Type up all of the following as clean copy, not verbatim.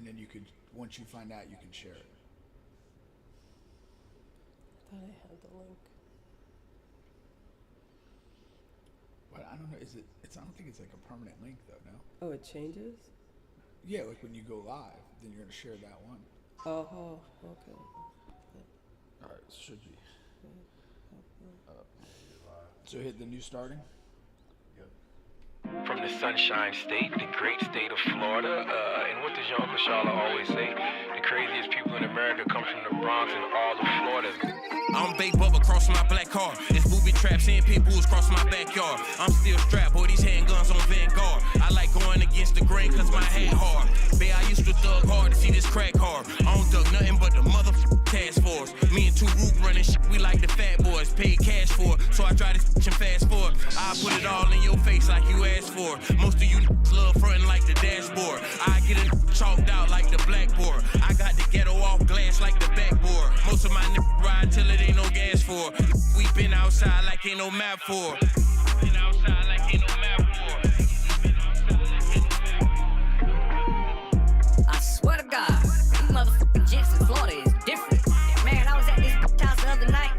then you could, once you find out, you can share it. I thought I had the link. But I don't know. Is it? I don't think it's like a permanent link though. No. Oh, it changes? Yeah, like when you go live, then you're gonna share that one. Oh, okay. All right, should be. So hit the new starting. From the Sunshine State, the great state of Florida, and what does your Uncle Charlotte always say? The craziest people in America come from the Bronx and all of Florida. I'm Big Bubba crossing my black car. It's booby traps and pit bulls crossing my backyard. I'm still strapped, boy, these handguns on Vanguard. I like going against the grain cause my hat hard. Bae, I used to thug hard to see this crack hard. I don't thug nothing but the motherfucking task force. Me and two root running shit, we like the fat boys. Paid cash for it, so I try to and fast forward. I put it all in your face like you asked for. Most of you love frontin' like the dashboard. I get it chalked out like the blackboard. I got the ghetto off glass like the backboard. Most of my niggas ride till it ain't no gas for. We been outside like ain't no map for. Been outside like ain't no map for. I swear to God, these motherfucking jets in Florida is different. Man, I was at this house the other night.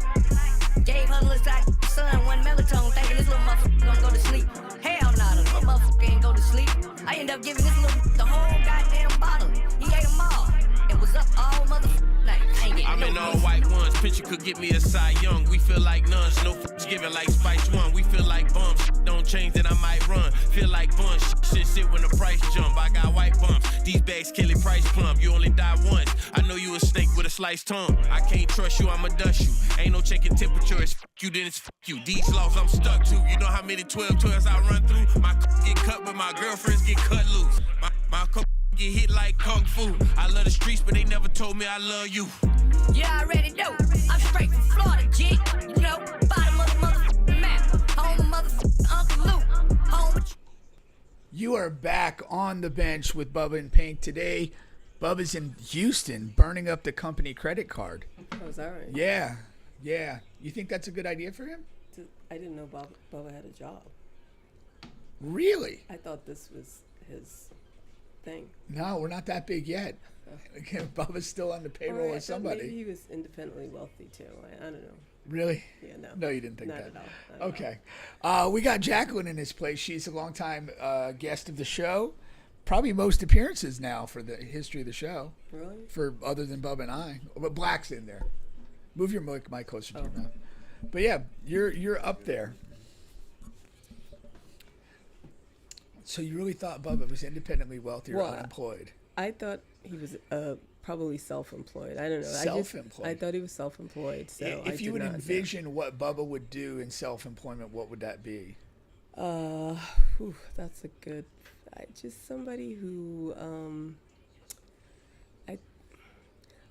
Gave her a little son one melatonin, thinking this little motherfucker gonna go to sleep. Hell nah, the little motherfucker ain't go to sleep. I ended up giving this little the whole goddamn bottle. He ate them all. It was up all motherfucking night. I ain't getting I'm in all white ones. Picture could get me a Cy Young. We feel like nuns. No f***s giving like Spice One. We feel like bums. Don't change that I might run. Feel like bunch. Shit when the price jump. I got white bumps. These bags kill it price plump. You only die once. I know you a snake with a sliced tongue. I can't trust you. I'ma dust you. Ain't no checking temperature. It's f*** you, then it's f*** you. These laws I'm stuck to. You know how many 12-12s I run through? My get cut, but my girlfriends get cut loose. My get hit like kung fu. I love the streets, but they never told me I love you. You already know. I'm straight from Florida, G. You know, bottom of the motherfucking map. Home of motherfucking Uncle Luke. Home of... You are back on the bench with Bubba and Pink today. Bubba's in Houston, burning up the company credit card. Oh, is that right? Yeah. You think that's a good idea for him? I didn't know Bubba had a job. Really? I thought this was his thing. No, we're not that big yet. Bubba's still on the payroll of somebody. Maybe he was independently wealthy too. I don't know. Really? Yeah, no. No, you didn't think Not that. at all. Okay. We got Jacqueline in this place. She's a longtime guest of the show. Probably most appearances now for the history of the show. Really? For other than Bubba and I. But Black's in there. Move your mic closer to your Oh. mouth. But yeah, you're up there. So you really thought Bubba was independently wealthy or unemployed? I thought he was probably self-employed. I don't know. Self-employed. I thought he was self-employed. So if you would envision what Bubba would do in self-employment, what would that be? That's a good. Just somebody who.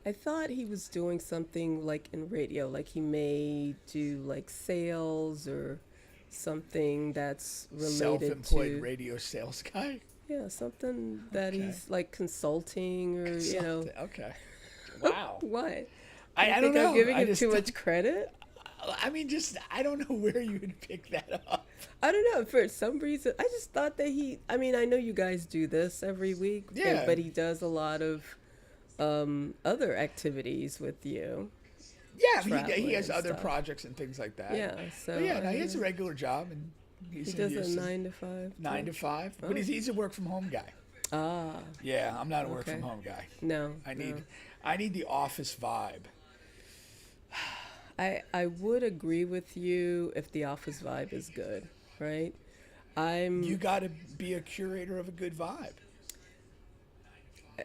I thought he was doing something like in radio, like he may do like sales or something that's related Self-employed radio sales guy? Yeah, something that he's like consulting or, you know. Okay. Wow. What? I don't know. I'm giving him too much credit? I mean, I don't know where you would pick that up. I don't know. For some reason, I just thought that I mean, I know you guys do this every week, yeah, but he does a lot of other activities with you. Yeah, he has other projects and things like that. Yeah, so. But yeah, he has a regular job, and he does a 9 to 5. 9 to 5, but he's a work from home guy. Ah. Yeah, I'm not a work from home guy. No. I need the office vibe. I would agree with you if the office vibe is good, right? You got to be a curator of a good vibe.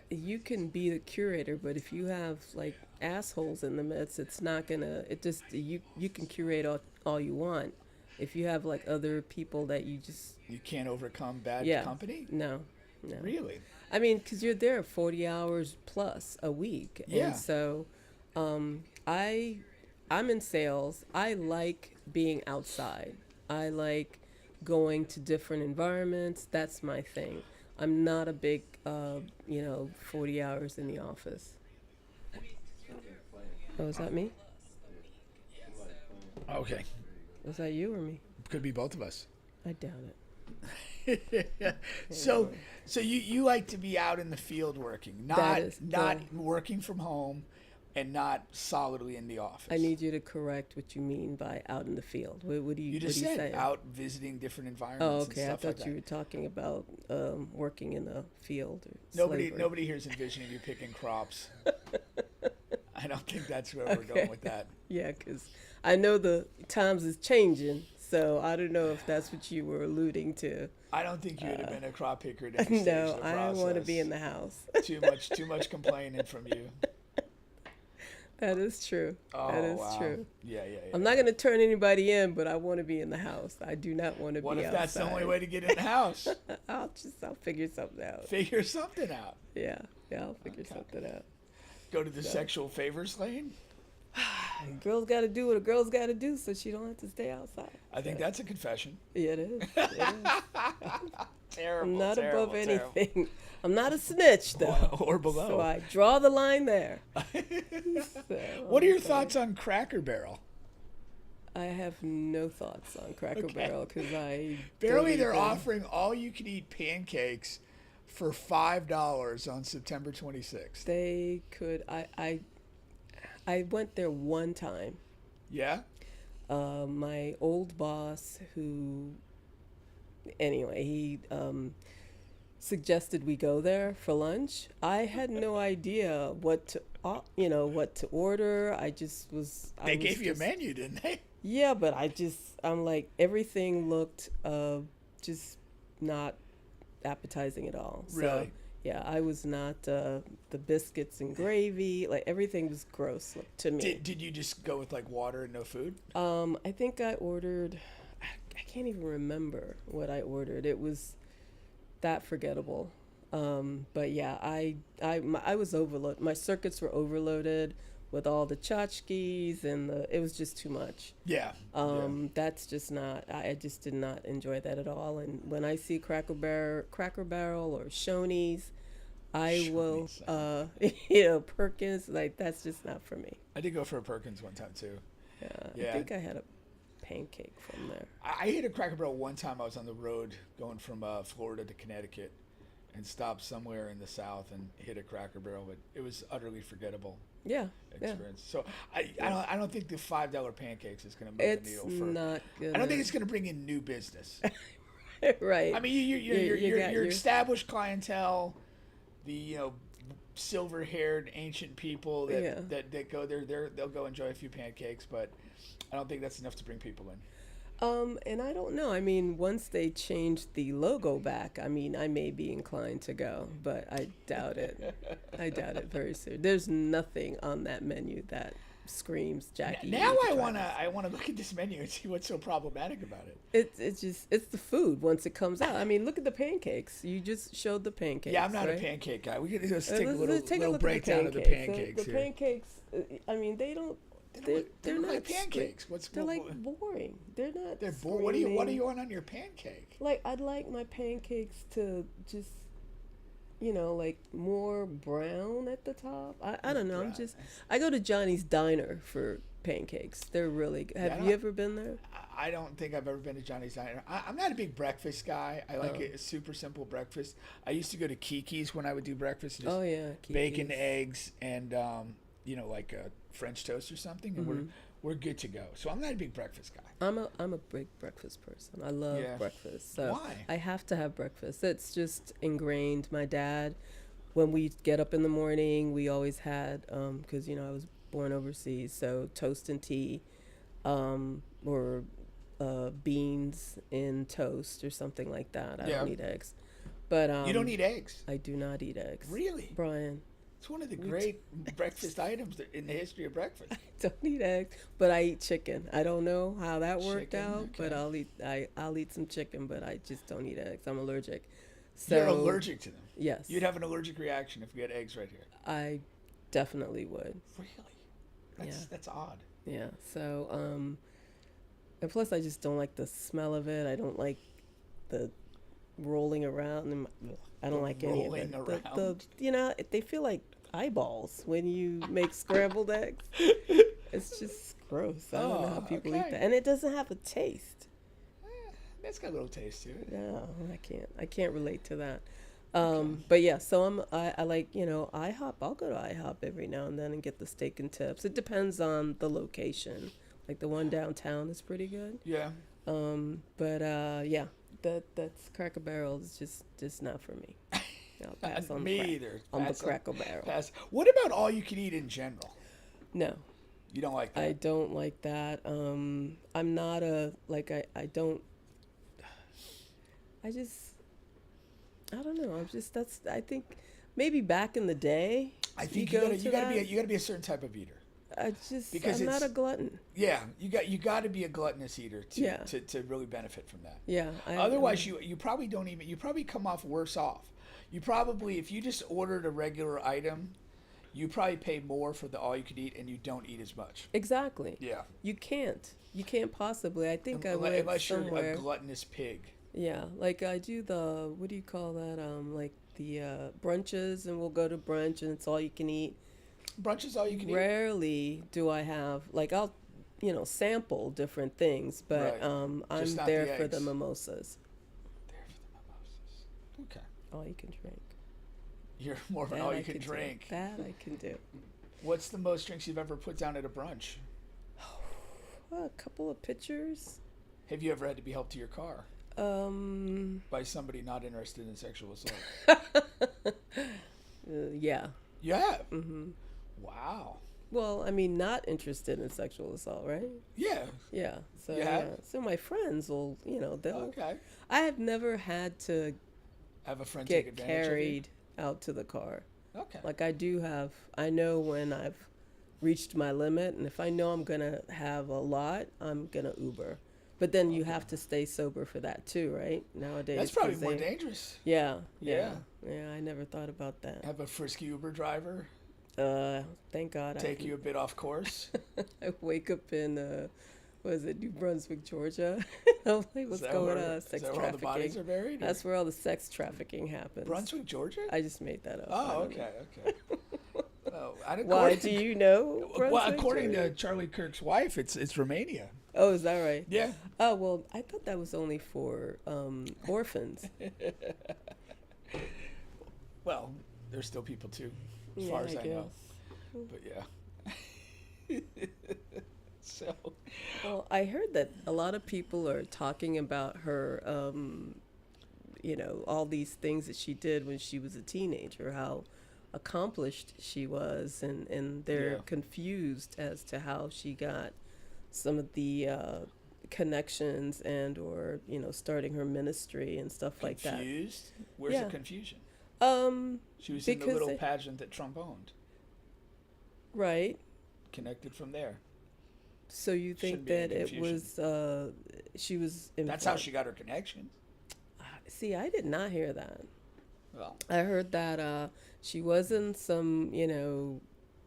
You can be the curator, but if you have like assholes in the midst, it's not gonna. It just you can curate all you want. If you have like other people that you can't overcome bad company. No. Really? I mean, because you're there 40 hours plus a week, and so I'm in sales. I like being outside. I like going to different environments. That's my thing. I'm not a big, 40 hours in the office. Oh, is that me? Okay. Was that you or me? Could be both of us. I doubt it. So you like to be out in the field working, not working from home, and not solidly in the office. I need you to correct what you mean by out in the field. What do you? You just what do you said say? out visiting different Oh, environments. okay. And I stuff like thought you were talking about working in the field. Or slavery. Nobody here's envisioning you picking crops. I don't think that's where we're going with that. Yeah, because I know the times is changing, so I don't know if that's what you were alluding to. I don't think you would have been a crop picker at any stage No, of the I process. want to be in the house. Too much complaining from you. That is true. Oh, that is wow. true. Yeah. I'm not going to turn anybody in, but I want to be in the house. I do not want to be outside. What if that's the only way to get in the house? I'll figure something out. Figure something out. Yeah, I'll figure something out. Go to the sexual favors lane? Girls got to do what a girl's got to do so she don't have to stay outside. I think that's a confession. Yeah, it is. Terrible. I'm not terrible, above terrible. anything. I'm not a snitch, though. Or below. So I draw the line there. What are your thoughts on Cracker Barrel? I have no thoughts on Cracker Barrel because I Apparently don't eat they're them. offering all-you-can-eat pancakes for $5 on September 26th. They could. I went there one time. Yeah? My old boss, he suggested we go there for lunch. I had no idea what to order. They gave you a menu, didn't they? Yeah, but I'm like, everything looked just not appetizing at all. Really? So, yeah, I was not, the biscuits and gravy, like everything was gross to me. Did you just go with like water and no food? I think I ordered, I can't even remember what I ordered. It was that forgettable. But yeah, I was overloaded. My circuits were overloaded with all the tchotchkes and it was just too much. Yeah. That's just not, I just did not enjoy that at all. And when I see Cracker Barrel or Shoney's, I will, Perkins, like that's just not for me. I did go for a Perkins one time too. Yeah. I think I had a pancake from there. I hit a Cracker Barrel one time. I was on the road going from Florida to Connecticut and stopped somewhere in the South and hit a Cracker Barrel, but it was utterly forgettable. Yeah. Experience. So I don't think the $5 pancakes is going to move the needle. It's not good. I don't think it's going to bring in new business. Right. I mean, your established clientele, the silver-haired ancient people that go there, they'll go enjoy a few pancakes, but I don't think that's enough to bring people in. And I don't know. I mean, once they change the logo back, I mean, I may be inclined to go, but I doubt it. I doubt it very soon. There's nothing on that menu that screams Jackie. Now I wanna look at this menu and see what's so problematic about it. It's the food once it comes out. I mean, look at the pancakes. You just showed the pancakes. Yeah, I'm not right? a pancake guy. We can just take a Let's little look breakdown at of the pancakes. So the pancakes. I mean, they don't. They're not like pancakes. They're like boring. They're not. They're boring. What do you want on your pancake? Like, I'd like my pancakes to just, like more brown at the top. I don't know. I go to Johnny's Diner for pancakes. They're really good. Have you ever been there? I don't think I've ever been to Johnny's Diner. I'm not a big breakfast guy. I like a super simple breakfast. I used to go to Kiki's when I would do breakfast. Just Kiki's. Bacon, eggs, and like a French toast or something, and we're good to go. So I'm not a big breakfast guy. I'm a big breakfast person. I love breakfast. So why? I have to have breakfast. It's just ingrained. My dad, when we get up in the morning, we always had because I was born overseas, so toast and tea, or beans in toast or something like that. I don't eat eggs, but you don't eat eggs? I do not eat eggs. Really, Brian? It's one of the great breakfast items in the history of breakfast. I don't eat eggs, but I eat chicken. I don't know how that worked out, okay. but I'll eat some chicken, but I just don't eat eggs. I'm allergic. So, you're allergic to them? Yes. You'd have an allergic reaction if you had eggs right here. I definitely would. Really? That's odd. Yeah. So, and plus I just don't like the smell of it. I don't like the rolling around, and I don't like any of it. They feel like eyeballs when you make scrambled eggs. It's just gross. I don't know how people eat that, and it doesn't have a taste. That's got a little taste to it. No, I can't relate to that. But yeah, so I like, IHOP. I'll go to IHOP every now and then and get the steak and tips. It depends on the location. Like the one downtown is pretty good. Yeah. But yeah, that's Cracker Barrel is just not for me. I'll pass on me the either. On the Cracker Barrel. Pass. What about all you can eat in general? No. You don't like that? I don't like that. I'm not I don't. I don't know. I think maybe back in the day. I think you gotta be a certain type of eater. I'm not a glutton. Yeah, you got to be a gluttonous eater to really benefit from that. Yeah. Otherwise, you probably don't even. You probably come off worse off. You probably, if you just ordered a regular item, you probably pay more for the all you could eat, and you don't eat as much. Exactly. Yeah. You can't possibly. I think I went unless somewhere. You're a gluttonous pig. Yeah, like I do the what do you call that? Like the brunches, and we'll go to brunch, and it's all you can eat. Brunch is all you can eat. Rarely do I have I'll sample different things, but right. I'm there for the mimosas. There for the mimosas. Okay. All you can drink. You're more of an all you can drink. That I can do. What's the most drinks you've ever put down at a brunch? A couple of pitchers. Have you ever had to be helped to your car? By somebody not interested in sexual assault? Yeah. You have? Mm-hmm. Wow. Well, I mean, not interested in sexual assault, right? Yeah. Yeah. So yeah. So my friends will, they'll. Okay. I have never had to have a friend get take advantage carried out to the car. Okay. Like I know when I've reached my limit, and if I know I'm gonna have a lot, I'm gonna Uber. But then you have to stay sober for that too, right? Nowadays. That's probably more dangerous. Yeah. I never thought about that. Have a frisky Uber driver. Thank God. Take you a bit off course. I wake up in New Brunswick, Georgia. I'm like, what's going on? Sex is that trafficking. where all the bodies are buried? That's where all the sex trafficking happens. Brunswick, Georgia? I just made that up. Oh, okay. Oh, why do you know? Well, according to Charlie Kirk's wife, it's Romania. Oh, is that right? Yeah. Oh, well, I thought that was only for orphans. Well, there's still people too, as far as I know. But yeah. So. Well, I heard that a lot of people are talking about her, all these things that she did when she was a teenager, how accomplished she was, and they're confused as to how she got some of the connections and or starting her ministry and stuff like that. Confused? Where's the confusion? She was in the little pageant that Trump owned. Right. Connected from there. So you think that it was she was involved. That's how she got her connections. See, I did not hear that. Well, I heard that she was in some,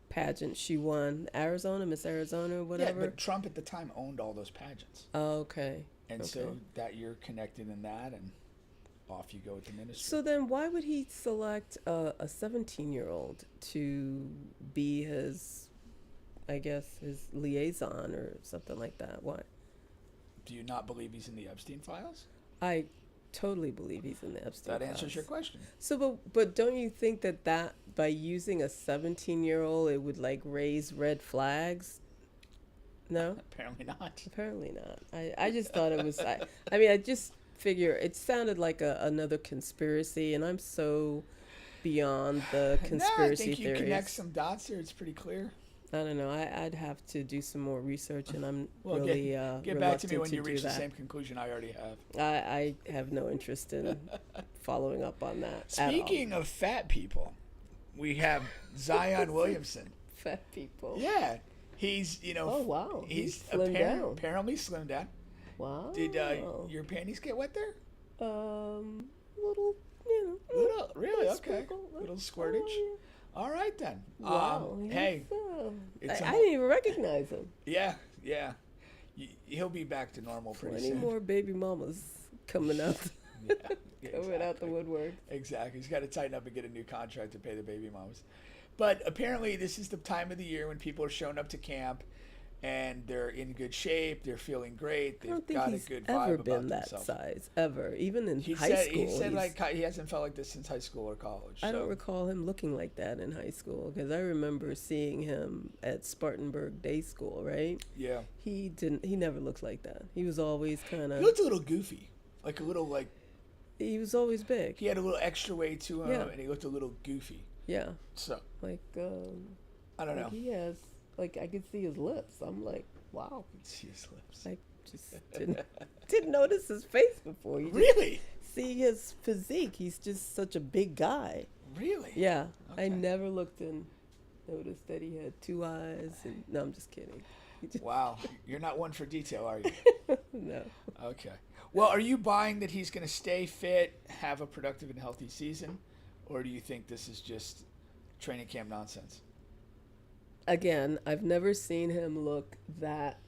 pageant. She won Miss Arizona, whatever. Yeah, but Trump at the time owned all those pageants. Oh, okay. And so that you're connected in that, and off you go with the ministry. So then why would he select a 17-year-old to be his, I guess, his liaison or something like that? Why? Do you not believe he's in the Epstein files? I totally believe he's in the Epstein files. That answers your question. So, but don't you think that by using a 17-year-old, it would raise red flags? No? Apparently not. Apparently not. I just thought it was, I just figure it sounded like another conspiracy, and I'm so beyond the conspiracy I think you theories. connect some dots here. It's pretty clear. I don't know. I'd have to do some more research, and I'm get back to me when you reach the same conclusion I already have. I have no interest in following up on that. Speaking of fat people, we have Zion Williamson. Fat people. Yeah, he's Oh wow. He's apparently slimmed down. Wow. Did your panties get wet there? Little, Little, really? Okay. Sprinkle. Little squirtage. Oh, yeah. All right then. Wow. Hey, I didn't even recognize him. Yeah. He'll be back to normal pretty soon. 20 more baby mamas coming out. Coming out the woodwork. Exactly. He's got to tighten up and get a new contract to pay the baby mamas. But apparently this is the time of the year when people are showing up to camp and they're in good shape. They're feeling great. They've got a good vibe ever about been that themselves. size ever, even in high school. He said like he hasn't felt like this since high school or college. I don't recall him looking like that in high school because I remember seeing him at Spartanburg Day School. Right? Yeah. He didn't. He never looked like that. He was always kind of. He looked a little goofy, like a little like. He was always big. He had a little extra weight to him, and he looked a little goofy. Yeah. So. Like. I don't know. He has like I could see his lips. I'm like, wow. See his lips. I just didn't notice his face before. You really? See his physique. He's just such a big guy. Really? Yeah. Okay. I never looked and noticed that he had 2 eyes. And, no, I'm just kidding. Wow. You're not one for detail, are you? No. Okay. Well, are you buying that he's going to stay fit, have a productive and healthy season, or do you think this is just training camp nonsense? Again, I've never seen him look that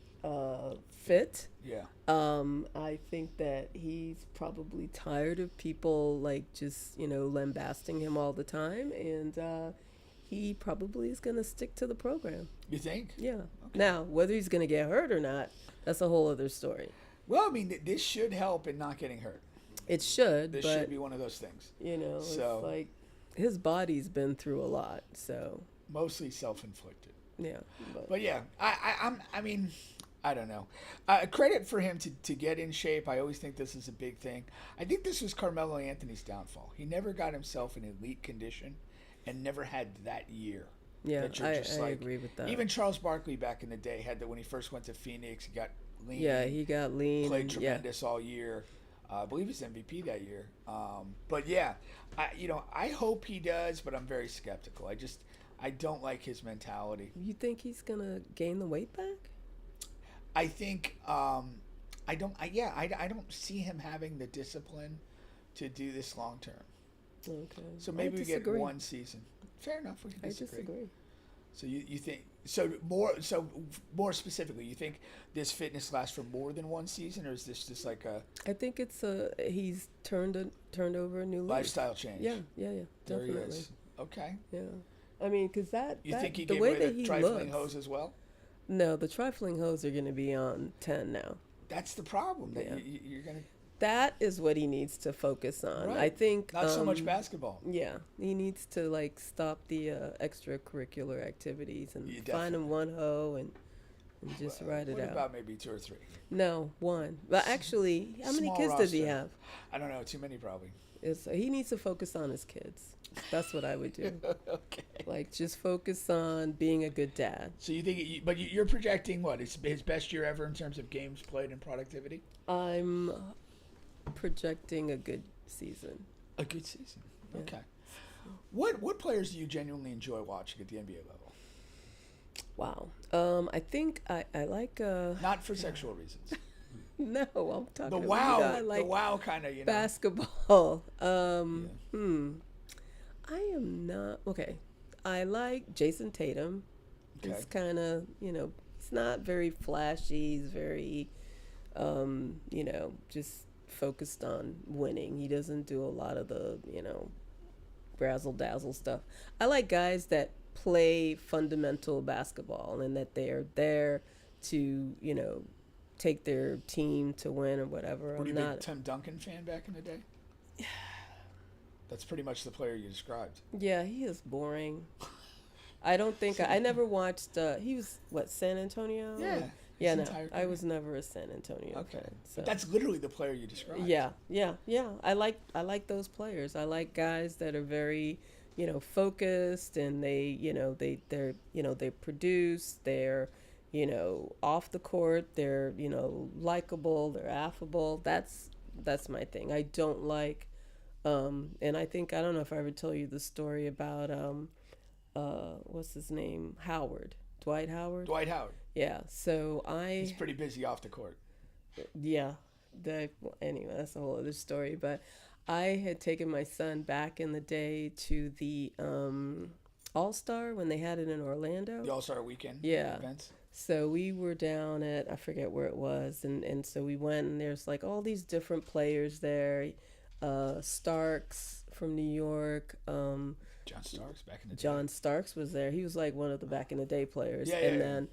fit. Yeah. I think that he's probably tired of people like just, lambasting him all the time, and he probably is going to stick to the program. You think? Yeah. Okay. Now, whether he's going to get hurt or not, that's a whole other story. Well, I mean, this should help in not getting hurt. It should. This should be one of those things. It's like his body's been through a lot, so. Mostly self-inflicted. Yeah. But yeah, I mean, I don't know. Credit for him to get in shape. I always think this is a big thing. I think this was Carmelo Anthony's downfall. He never got himself in elite condition and never had that year. Yeah, I agree with that. Even Charles Barkley back in the day had that when he first went to Phoenix. He got lean. Yeah, he got lean. Played tremendous all year. I believe he's MVP that year. But yeah, I hope he does, but I'm very skeptical. I don't like his mentality. You think he's gonna gain the weight back? I think I don't see him having the discipline to do this long term. Okay. So maybe we get one season. Fair enough. We can disagree. I disagree. So you think more specifically, you think this fitness lasts for more than one season, or is this just like a? I think it's he's turned over a new leaf. Lifestyle change. Yeah, definitely. There he is. Okay. Yeah, I mean, because you think he the gave way away that the he trifling looks, hose as well? No, the trifling hose are going to be on 10 now. That's the problem. That you're going to. That is what he needs to focus on. Right. I think not so much basketball. Yeah, he needs to stop the extracurricular activities and find him one hoe and just ride it out. What about maybe 2 or 3? No, 1. But actually, how many kids does he have? I don't know. Too many probably. He needs to focus on his kids. That's what I would do. Okay. Just focus on being a good dad. So you think, but you're projecting what? It's his best year ever in terms of games played and productivity? I'm projecting a good season. A good season. Yeah. Okay. What players do you genuinely enjoy watching at the NBA level? Wow. I think I like not for sexual reasons. No, I'm talking the wow. I like the wow kind of, basketball. I am not okay. I like Jason Tatum. Okay. He's kind of, he's not very flashy. He's very, just focused on winning. He doesn't do a lot of the, razzle dazzle stuff. I like guys that play fundamental basketball and that they're there to, take their team to win or whatever. Were you a big Tim Duncan fan back in the day? That's pretty much the player you described. Yeah, he is boring. I don't think I never watched. He was San Antonio. Yeah. Yeah, no, I was never a San Antonio fan. So. But that's literally the player you described. Yeah. I like those players. I like guys that are very, focused and they produce. They're, off the court. They're, likable. They're affable. That's my thing. I don't like. And I don't know if I ever told you the story about what's his name? Dwight Howard. Dwight Howard. Yeah. So he's pretty busy off the court. Yeah. Anyway, that's a whole other story. But I had taken my son back in the day to the All-Star when they had it in Orlando. The All-Star weekend. Yeah. Events. So we were down at, I forget where it was, and so we went, and there's all these different players there. Starks from New York. John Starks back in the day. John Starks was there. He was one of the back in the day players. Yeah, and then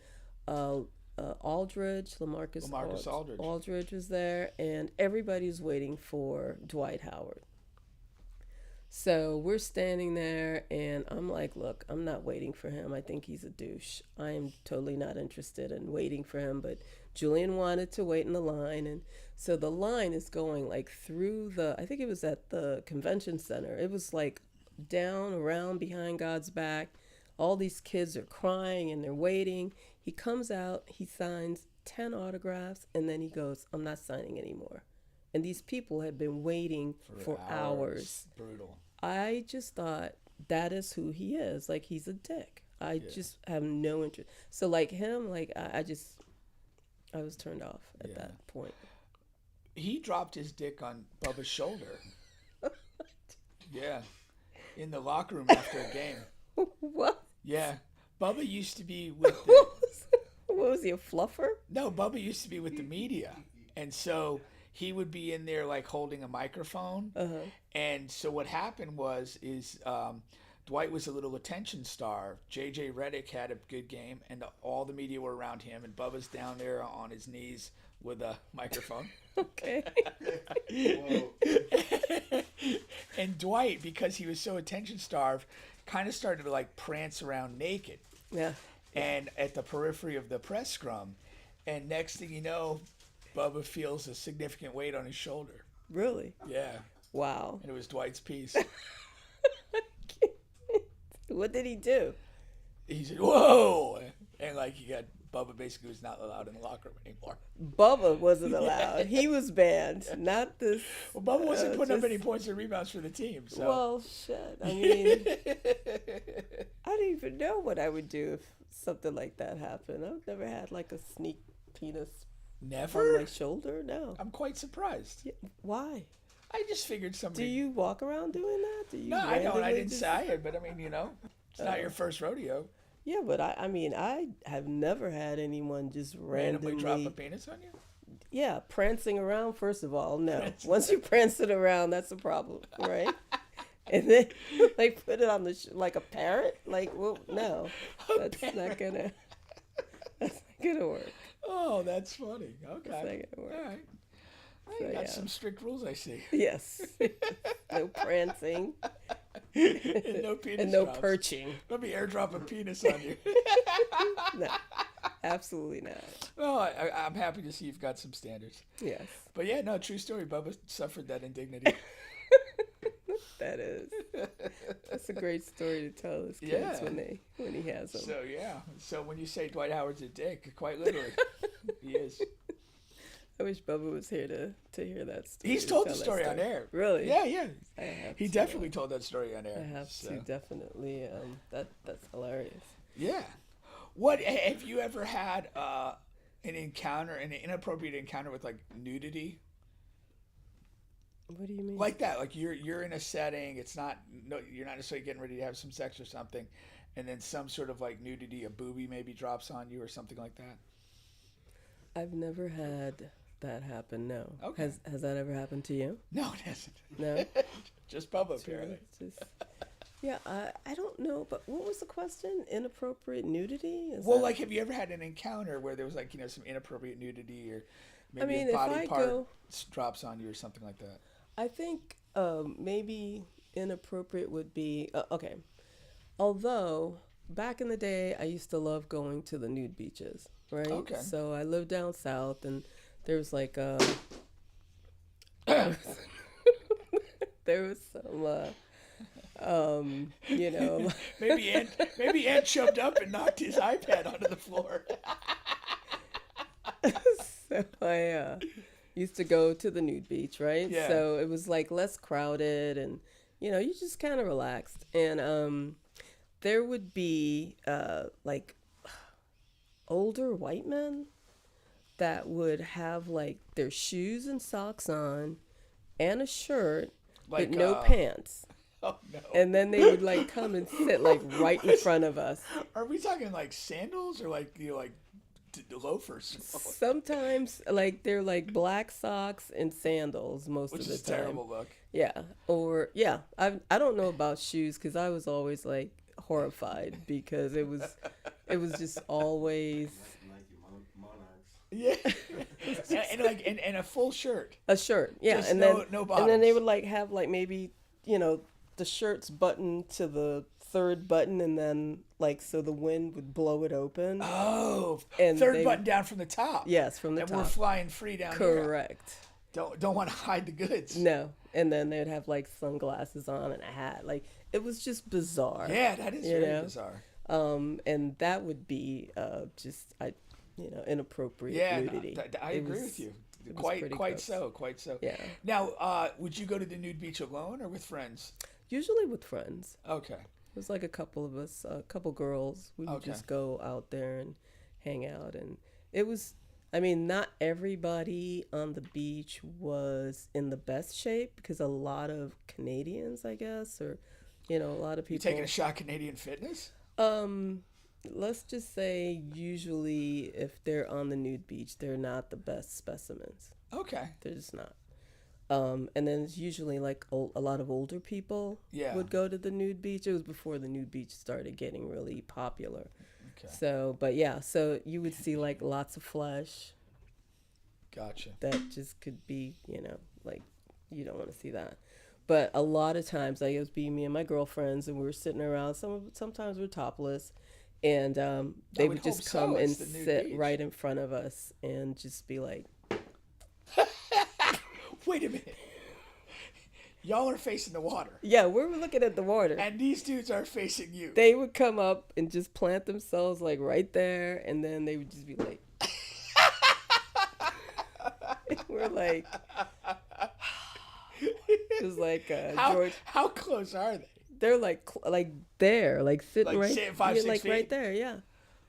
Aldridge, LaMarcus Aldridge was there, and everybody's waiting for Dwight Howard. So we're standing there, and I'm like, look, I'm not waiting for him. I think he's a douche. I am totally not interested in waiting for him. But Julian wanted to wait in the line. And so the line is going like through I think it was at the convention center. It was like down, around, behind God's back. All these kids are crying and they're waiting. He comes out, he signs 10 autographs, and then he goes, I'm not signing anymore. And these people had been waiting for hours. Brutal. I just thought that is who he is. Like, he's a dick. I just have no interest. So like him, like I was turned off at that point. He dropped his dick on Bubba's shoulder. Yeah. In the locker room after a game. What? Yeah. Bubba used to be with what was he, a fluffer? No, Bubba used to be with the media. And so he would be in there like holding a microphone. Uh-huh. And so what happened is Dwight was a little attention star. JJ Redick had a good game, and all the media were around him, and Bubba's down there on his knees with a microphone. Okay. And Dwight, because he was so attention starved, kind of started to like prance around naked. Yeah. And at the periphery of the press scrum. And next thing you know, Bubba feels a significant weight on his shoulder. Really? Yeah. Wow. And it was Dwight's piece. What did he do? He said, whoa! And like Bubba basically was not allowed in the locker room anymore. Bubba wasn't allowed. He was banned. Not this. Well, Bubba wasn't putting up any points or rebounds for the team. So. Well, shit. I mean, I don't even know what I would do if something like that happened. I've never had like a sneak penis. Never? On my shoulder? No. I'm quite surprised. Yeah, why? I just figured somebody. Do you walk around doing that? No, I don't. I didn't say it, but I mean, it's not your first rodeo. Yeah, but I mean, I have never had anyone just randomly drop a penis on you. Yeah, prancing around. First of all, no. Once you prance it around, that's a problem, right? And then like put it on the like a parrot. Like, well, no, that's not gonna work. Oh, that's funny. Okay, that's not gonna work. All right. So, got some strict rules, I see. Yes. No prancing. And no penis and no drops. perching. Let me airdrop a penis on you. No, absolutely not. Well, I'm happy to see you've got some standards. Yes. But yeah, no, true story. Bubba suffered that indignity. That is. That's a great story to tell his kids when he has them. So yeah. So when you say Dwight Howard's a dick, quite literally, he is. I wish Bubba was here to hear that story. He's told the story on air. Really? Yeah. He definitely told that story on air. I have to definitely. That's hilarious. Yeah. What have you ever had an inappropriate encounter with like nudity? What do you mean? Like that, like you're in a setting. It's not you're not necessarily getting ready to have some sex or something, and then some sort of like nudity, a boobie maybe drops on you or something like that. I've never had that happen. No. Okay. Has that ever happened to you? No, it hasn't. No. Just Bubba apparently. Yeah, I don't know, but what was the question? Inappropriate nudity? Like, have you ever had an encounter where there was like some inappropriate nudity or maybe a body part drops on you or something like that? I think maybe inappropriate would be okay. Although back in the day, I used to love going to the nude beaches, right? Okay. So I lived down south, and there was like there was some maybe Ant shoved up and knocked his iPad onto the floor. So I used to go to the nude beach, right? Yeah. So it was like less crowded, and you just kind of relaxed. And there would be like older white men that would have like their shoes and socks on and a shirt, but no pants. Oh no. And then they would like come and sit like right in front of us. Are we talking like sandals or like loafers? Sometimes like they're like black socks and sandals most of the time. Which is a terrible look. Yeah. Or I don't know about shoes because I was always like horrified because it was just always Yeah. and a full shirt. A shirt, yeah. Just and no then bottoms. And then they would like have like maybe, you know, the shirt's buttoned to the third button, and then like so the wind would blow it open. Oh, and third button down from the top. Yes, from the and top. And we're flying free down Correct. here. Don't want to hide the goods. No. And then they'd have like sunglasses on and a hat. Like it was just bizarre. Yeah, that is very bizarre. And that would be inappropriate nudity. I agree with you. Quite so. Yeah. Now, would you go to the nude beach alone or with friends? Usually with friends. Okay. It was like a couple of us, a couple girls. We would just go out there and hang out. And it was, I mean, not everybody on the beach was in the best shape because a lot of Canadians, I guess, or, you know, a lot of people. You taking a shot at Canadian fitness? Let's just say usually if they're on the nude beach, they're not the best specimens. Okay. They're just not. And then it's usually like a lot of older people would go to the nude beach. It was before the nude beach started getting really popular. Okay. So, but yeah, so you would see like lots of flesh. Gotcha. That just could be, you know, like you don't want to see that. But a lot of times, like it was me and my girlfriends, and we were sitting around. Sometimes we're topless, and they would just come and sit right in front of us and just be like, "Wait a minute, y'all are facing the water." Yeah, we're looking at the water, and these dudes are facing you. They would come up and just plant themselves like right there, and then they would just be like, we're like. It was like George. How close are they? They're like there, like sitting like right, 5, 6 like feet? Right there, yeah.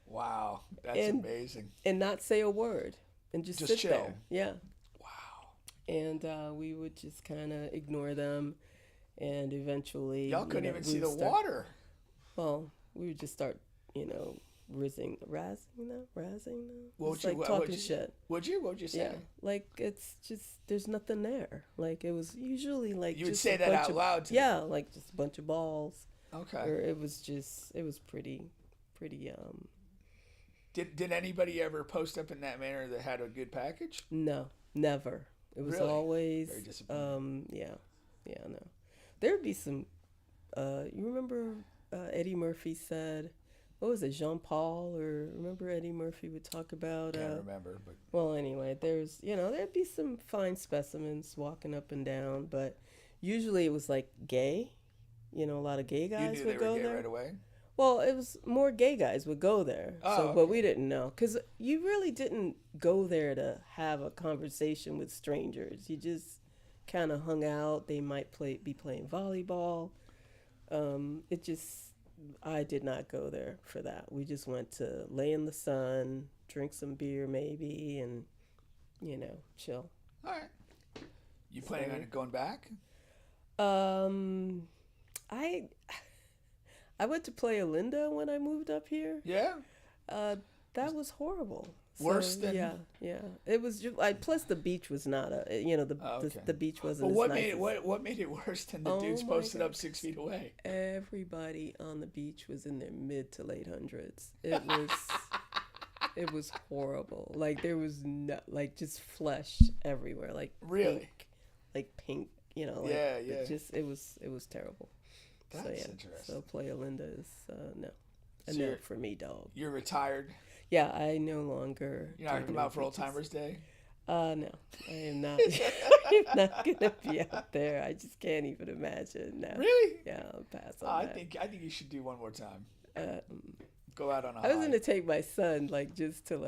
Wow, that's amazing. And not say a word, and just sit chill. there, yeah. Wow. And we would just kind of ignore them, and eventually y'all couldn't even see the water. Well, we would just start, razzing them. What would you talking shit? Would you? What would you say? Yeah, like it's just there's nothing there. Like it was usually like you would just say that out loud. To them. Like just a bunch of balls. Okay. Or it was pretty. Did anybody ever post up in that manner that had a good package? No, never. It was always very disappointing. No. There'd be some. You remember Eddie Murphy said. What was it, Jean-Paul? Or remember Eddie Murphy would talk about... Can't remember. But well, anyway, there's, there'd be some fine specimens walking up and down, but usually it was like gay. A lot of gay guys would go there. You knew they were gay right away? Well, it was more gay guys would go there. Oh, But we didn't know. Because you really didn't go there to have a conversation with strangers. You just kind of hung out. They might be playing volleyball. I did not go there for that. We just went to lay in the sun, drink some beer maybe, and, chill. All right. You planning on going back? I went to Playa Linda when I moved up here. Yeah? That was horrible. Worse than... Yeah. It was just... plus the beach was not the beach wasn't what as nice. What made it worse than the dudes posted up 6 feet away? Everybody on the beach was in their mid to late hundreds. It was horrible. Like there was just flesh everywhere. Like really? Pink, Yeah. It was terrible. That's interesting. So Playa Linda is no. So no for me, dog. You're retired? Yeah, I no longer. You're not going to come out for Old Timers Day? No, I am not. I'm not going to be out there. I just can't even imagine now. Really? Yeah, I'll pass on that. I think you should do one more time. Go out on a high. I was going to take my son, just to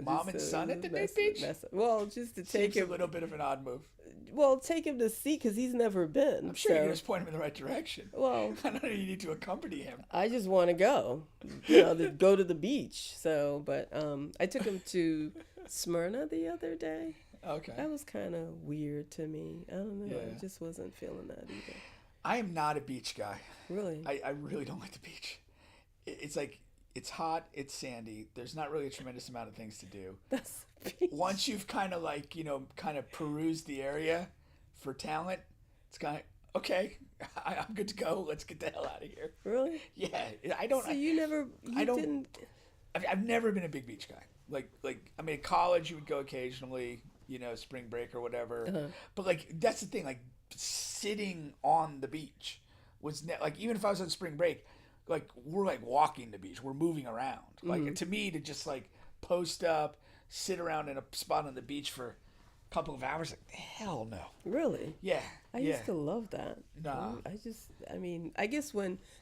Mom and son at the nude beach? Well, just to take him. A little bit of an odd move. Well, take him to see because he's never been. I'm sure you can just point him in the right direction. Well, I don't know you need to accompany him. I just want to go, to go to the beach. So, but I took him to Smyrna the other day. Okay. That was kind of weird to me. I don't know. I just wasn't feeling that either. I am not a beach guy. Really? I really don't like the beach. It's like, it's hot, it's sandy. There's not really a tremendous amount of things to do. That's the beach. Once you've kind of perused the area for talent, it's kind of, okay, I'm good to go. Let's get the hell out of here. Really? Yeah. I don't. So you didn't. I've never been a big beach guy. Like I mean, in college you would go occasionally, you know, spring break or whatever. But like that's the thing, like sitting on the beach was like even if I was on spring break, like we're like walking the beach, we're moving around. Like to me to just like post up, sit around in a spot on the beach for a couple of hours, like hell no. Really? Yeah. I used to love that. No. I mean, I guess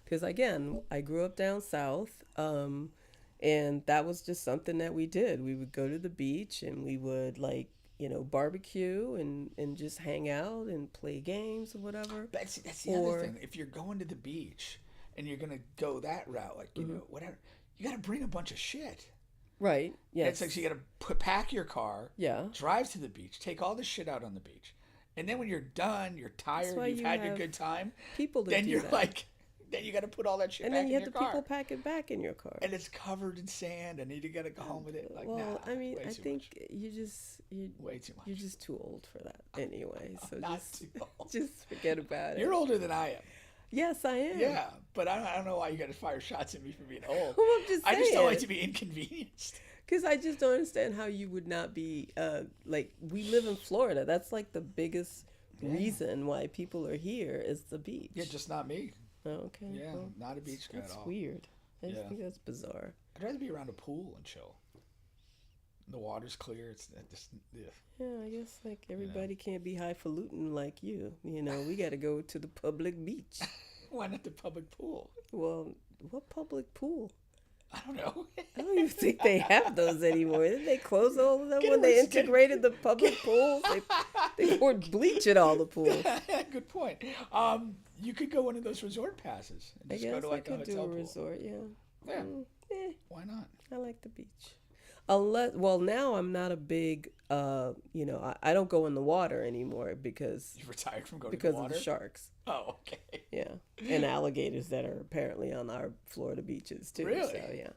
because again, I grew up down south, and that was just something that we did. We would go to the beach and we would like, you know, barbecue and just hang out and play games or whatever. That's the other thing. If you're going to the beach and you're going to go that route, like, you know, whatever, you got to bring a bunch of shit. Right. Yes. It's like so you got to pack your car, yeah, drive to the beach, take all the shit out on the beach. And then when you're done, you're tired, you've had your good time. Then you're like, then you got to put all that shit back in your car. And then you have the people pack it back in your car. And it's covered in sand, and you got to go home with it. Like, well, nah, I mean, I think you're way too much. You're just too old for that anyway. So old. Just forget about it. You're older than I am. Yes, I am. Yeah, but I don't know why you got to fire shots at me for being old. Well, I'm just saying. I just don't like to be inconvenienced. Because I just don't understand how you would not be, like, we live in Florida. That's like the biggest reason why people are here is the beach. Yeah, just not me. Oh, okay. Yeah, well, not a beach guy at all. That's weird. I just think that's bizarre. I'd rather be around a pool and chill. The water's clear. It's just, yeah, I guess like everybody can't be highfalutin like you. You know, we got to go to the public beach. Why not the public pool? Well, what public pool? I don't know. I don't even think they have those anymore. Didn't they close all of them when they integrated the public pools? They poured bleach at all all the pools. Good point. You could go one of those resort passes. And just go to like I could do a resort, yeah. Yeah. Why not? I like the beach. Well, now I'm not a big, you know, I don't go in the water anymore because... You've retired from going to the water? Because of the sharks. Oh, okay. Yeah. And alligators that are apparently on our Florida beaches, too. Really? So, yeah.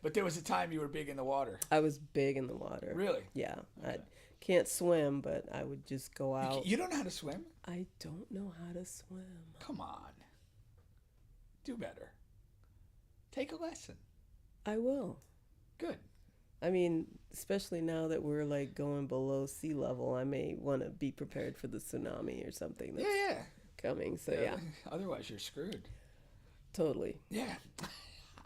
But there was a time you were big in the water. I was big in the water. Really? Yeah. Okay. I can't swim, but I would just go out. You don't know how to swim? I don't know how to swim. Come on. Do better. Take a lesson. I will. Good. I mean, especially now that we're like going below sea level, I may want to be prepared for the tsunami or something that's coming. So yeah. Otherwise, you're screwed. Totally. Yeah.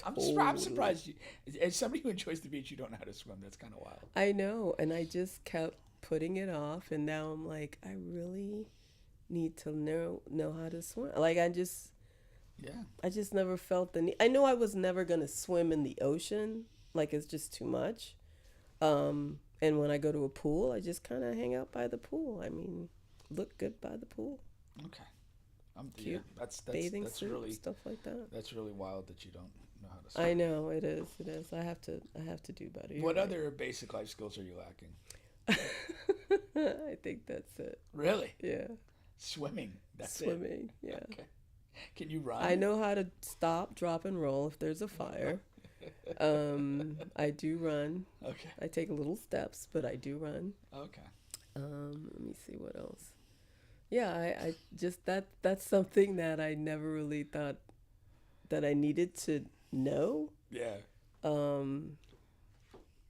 I'm surprised you, as somebody who enjoys the beach, you don't know how to swim. That's kind of wild. I know, and I just kept putting it off, and now I'm like, I really need to know how to swim. Like I just never felt the need. I know I was never gonna swim in the ocean. Like it's just too much. And when I go to a pool, I just kind of hang out by the pool. I mean, look good by the pool. Okay. Cute. Yeah, that's bathing that's suit, really stuff like that. That's really wild that you don't know how to swim. I know it is. It is. I have to do better. What other basic life skills are you lacking? I think that's it. Really? Yeah. Swimming. That's Swimming. it. Yeah. Okay. Can you run? I know how to stop, drop, and roll if there's a fire. I do run. Okay. I take little steps, but I do run. Okay. Let me see what else. Yeah, I just that's something that I never really thought that I needed to know. Yeah. I don't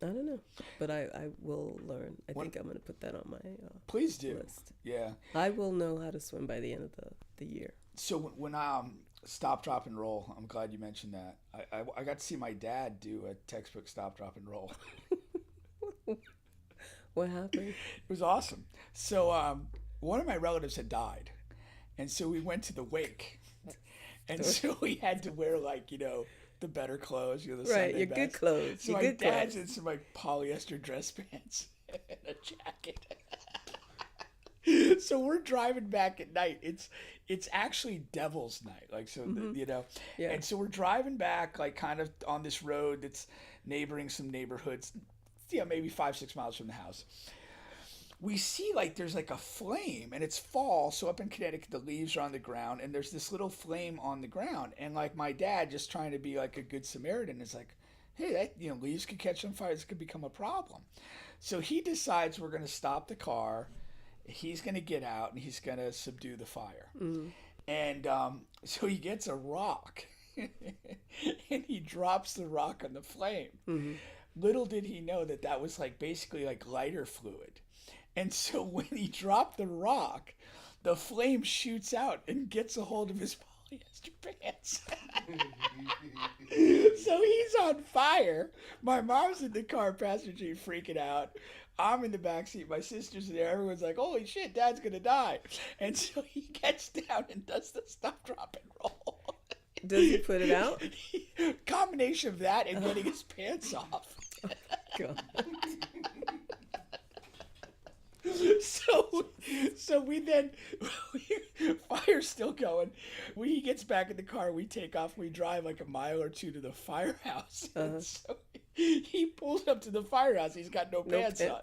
know, but I will learn. I think I'm going to put that on my please do list. Yeah. I will know how to swim by the end of the year. So when stop, drop, and roll, I'm glad you mentioned that. I got to see my dad do a textbook stop, drop, and roll. What happened? It was awesome. So one of my relatives had died, and so we went to the wake, and so we had to wear like the better clothes, the Sunday your best. good clothes. So my dad's in some like polyester dress pants and a jacket. So we're driving back at night. It's actually Devil's Night, like so. Yeah. And so we're driving back, like kind of on this road that's neighboring some neighborhoods, maybe 5-6 miles from the house. We see like there's like a flame, and it's fall, so up in Connecticut the leaves are on the ground, and there's this little flame on the ground, and like my dad, just trying to be like a good Samaritan, is like, hey, that leaves could catch on fire, this could become a problem. So he decides we're going to stop the car. He's going to get out and he's going to subdue the fire. Mm-hmm. And so he gets a rock and he drops the rock on the flame. Mm-hmm. Little did he know that was like basically like lighter fluid. And so when he dropped the rock, the flame shoots out and gets a hold of his polyester pants. So he's on fire. My mom's in the car passenger seat freaking out. I'm in the back seat. My sister's there. Everyone's like, holy shit, Dad's going to die. And so he gets down and does the stop, drop, and roll. Does he put it out? Combination of that and getting his pants off. Oh, God. So we then, fire's still going. He gets back in the car. We take off. We drive like a mile or two to the firehouse. Uh-huh. So he pulls up to the firehouse. He's got no pants on.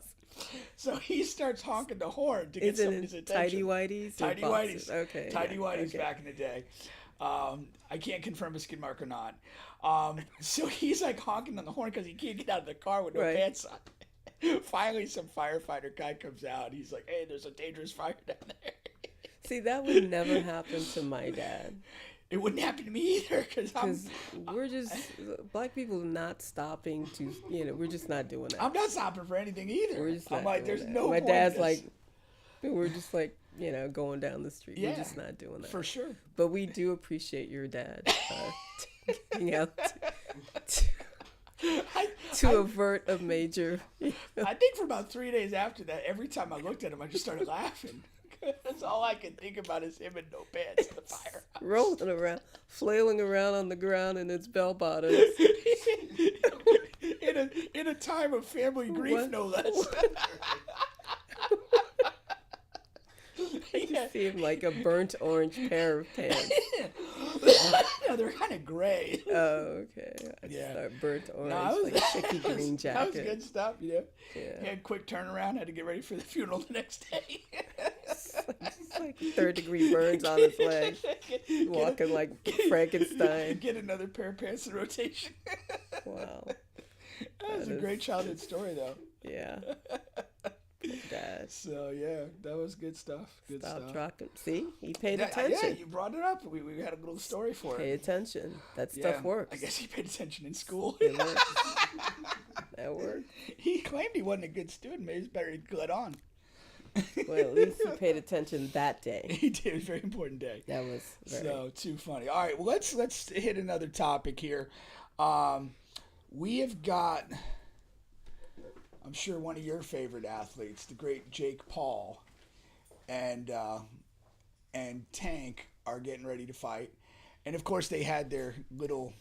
So he starts honking the horn to get somebody's attention. Tidy whities? Tidy whities. Okay. Tidy whities okay. back in the day. I can't confirm a skid mark or not. So he's like honking on the horn because he can't get out of the car with no pants on. Finally, some firefighter guy comes out. He's like, hey, there's a dangerous fire down there. See, that would never happen to my dad. It wouldn't happen to me either because we're just, black people not stopping to, we're just not doing that. I'm not stopping for anything either. We're just I'm not like, doing there's that. no My point dad's in like, we're just like, going down the street. Yeah, we're just not doing that. For sure. But we do appreciate your dad taking out to avert a major. I think for about 3 days after that, every time I looked at him, I just started laughing. That's all I can think about is him in no pants in the firehouse. Rolling around, flailing around on the ground in its bell bottoms. in a time of family grief, no less. You see him like a burnt orange pair of pants. No, they're kind of gray. Oh, okay. Burnt orange, like sticky green jacket. That was good stuff, Yeah. He had quick turnaround, had to get ready for the funeral the next day. It's like 3rd-degree burns on his leg. Walking like Frankenstein. Get another pair of pants in rotation. Wow. That was a great childhood story, though. Yeah. Dad. So yeah, that was good stuff. Good Stop stuff. Talking. See, he paid attention. Yeah, you brought it up. We had a little story for it. Pay attention. That stuff works. I guess he paid attention in school. It works. That worked. He claimed he wasn't a good student. Maybe it's better he let on. Well, at least he paid attention that day. He did. It was a very important day. That was so too funny. All right, well let's hit another topic here. We have got, I'm sure, one of your favorite athletes, the great Jake Paul, and Tank are getting ready to fight, and of course they had their little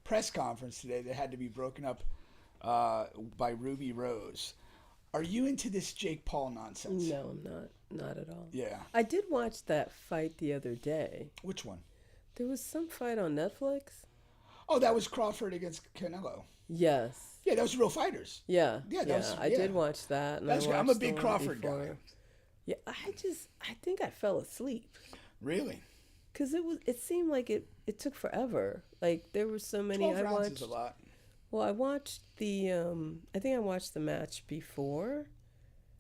press conference today that had to be broken up by Ruby Rose. Are you into this Jake Paul nonsense? No, I'm not at all. Yeah. I did watch that fight the other day. Which one? There was some fight on Netflix. Oh, that was Crawford against Canelo. Yes. Yeah, that was real fighters. Yeah. Yeah, I did watch that. And I'm a big Crawford guy. Yeah, I think I fell asleep. Really? Because it seemed like it took forever. Like there were so many. 12 rounds is a lot. Well, I watched I think I watched the match before.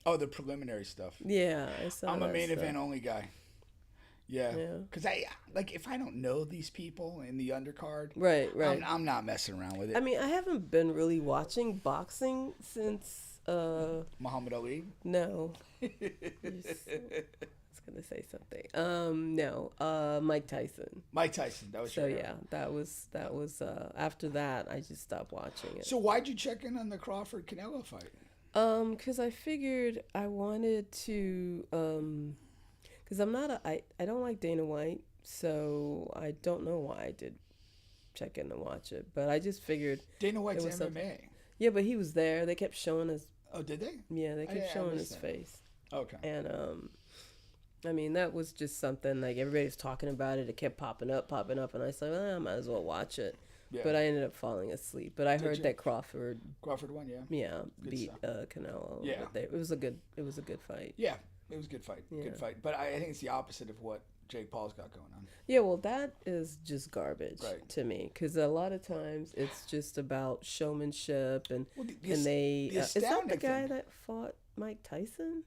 Oh, the preliminary stuff. Yeah, I saw I'm a main stuff. event only guy. Yeah. Because if I don't know these people in the undercard, right. I'm not messing around with it. I mean, I haven't been really watching boxing since Muhammad Ali. No. I was gonna say something. No. Mike Tyson. Mike Tyson. That was. So yeah, that was. After that, I just stopped watching it. So why'd you check in on the Crawford Canelo fight? Because I figured I wanted to. Because I don't like Dana White, so I don't know why I did check in to watch it. But I just figured Dana White's MMA. Something. Yeah, but he was there. They kept showing his. Oh, did they? Yeah, they kept showing his face. Okay. And I mean that was just something like everybody was talking about it. It kept popping up, and I said, I might as well watch it. Yeah. But I ended up falling asleep. But I heard that Crawford won. Yeah. Yeah, beat Canelo. Yeah. But it was a good fight. Yeah. It was a good fight. Yeah. Good fight. But I think it's the opposite of what Jake Paul's got going on. Yeah, well, that is just garbage to me. Because a lot of times it's just about showmanship. And is that the guy that fought Mike Tyson?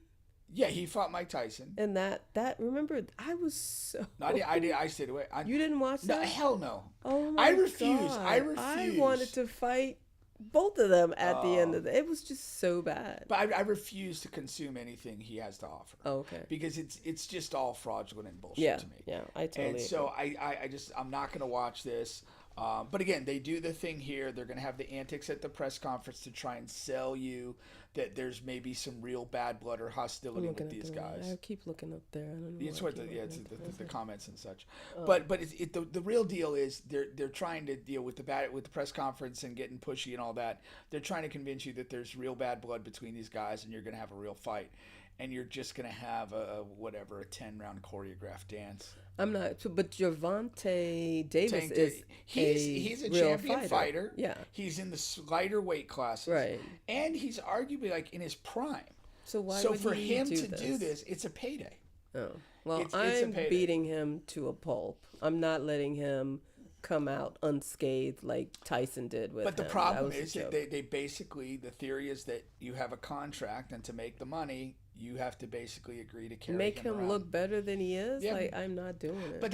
Yeah, he fought Mike Tyson. And that remember, I was so... No, I stayed away. You didn't watch that? No, hell no. Oh my I refuse. God. I wanted to fight both of them at the end of it. It was just so bad. But I refuse to consume anything he has to offer. Oh, okay. Because it's just all fraudulent and bullshit to me. Yeah, I totally agree. So I'm not going to watch this. But again, they do the thing here. They're going to have the antics at the press conference to try and sell you that there's maybe some real bad blood or hostility with these guys. I keep looking up there. I don't know. It's what the comments and such. But the real deal is they're trying to deal with the press conference and getting pushy and all that. They're trying to convince you that there's real bad blood between these guys and you're going to have a real fight. And you're just going to have a 10-round choreographed dance. I'm not, but Gervonta Davis is he's a champion fighter. Yeah. He's in the lighter weight classes. Right. And he's arguably like in his prime. So why would for he him to do this, it's a payday. Oh. Well, I'm beating him to a pulp. I'm not letting him come out unscathed like Tyson did with him. But the problem is that they basically, the theory is that you have a contract and to make the money, you have to basically agree to carry make him around. Look better than he is. Yeah. Like I'm not doing it. But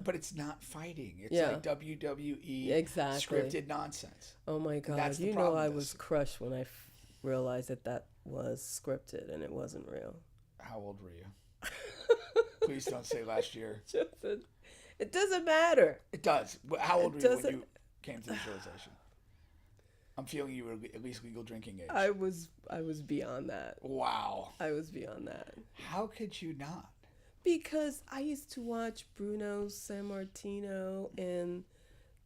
but it's not fighting. It's like WWE scripted nonsense. Oh my God! You know I was crushed when I realized that was scripted and it wasn't real. How old were you? Please don't say last year. It doesn't matter. It does. How old were you when you came to this realization? I'm feeling you were at least legal drinking age. I was beyond that. Wow. I was beyond that. How could you not? Because I used to watch Bruno Sammartino and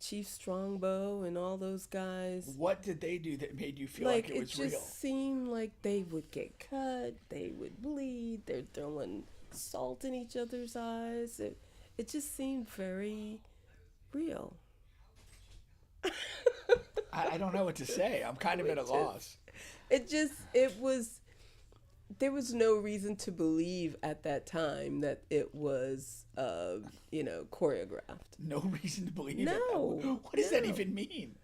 Chief Strongbow and all those guys. What did they do that made you feel like it was real? It just seemed like they would get cut, they would bleed, they're throwing salt in each other's eyes. It just seemed very real. I don't know what to say. I'm kind of at a loss. There was no reason to believe at that time that it was, choreographed. No reason to believe it? No. What does that even mean?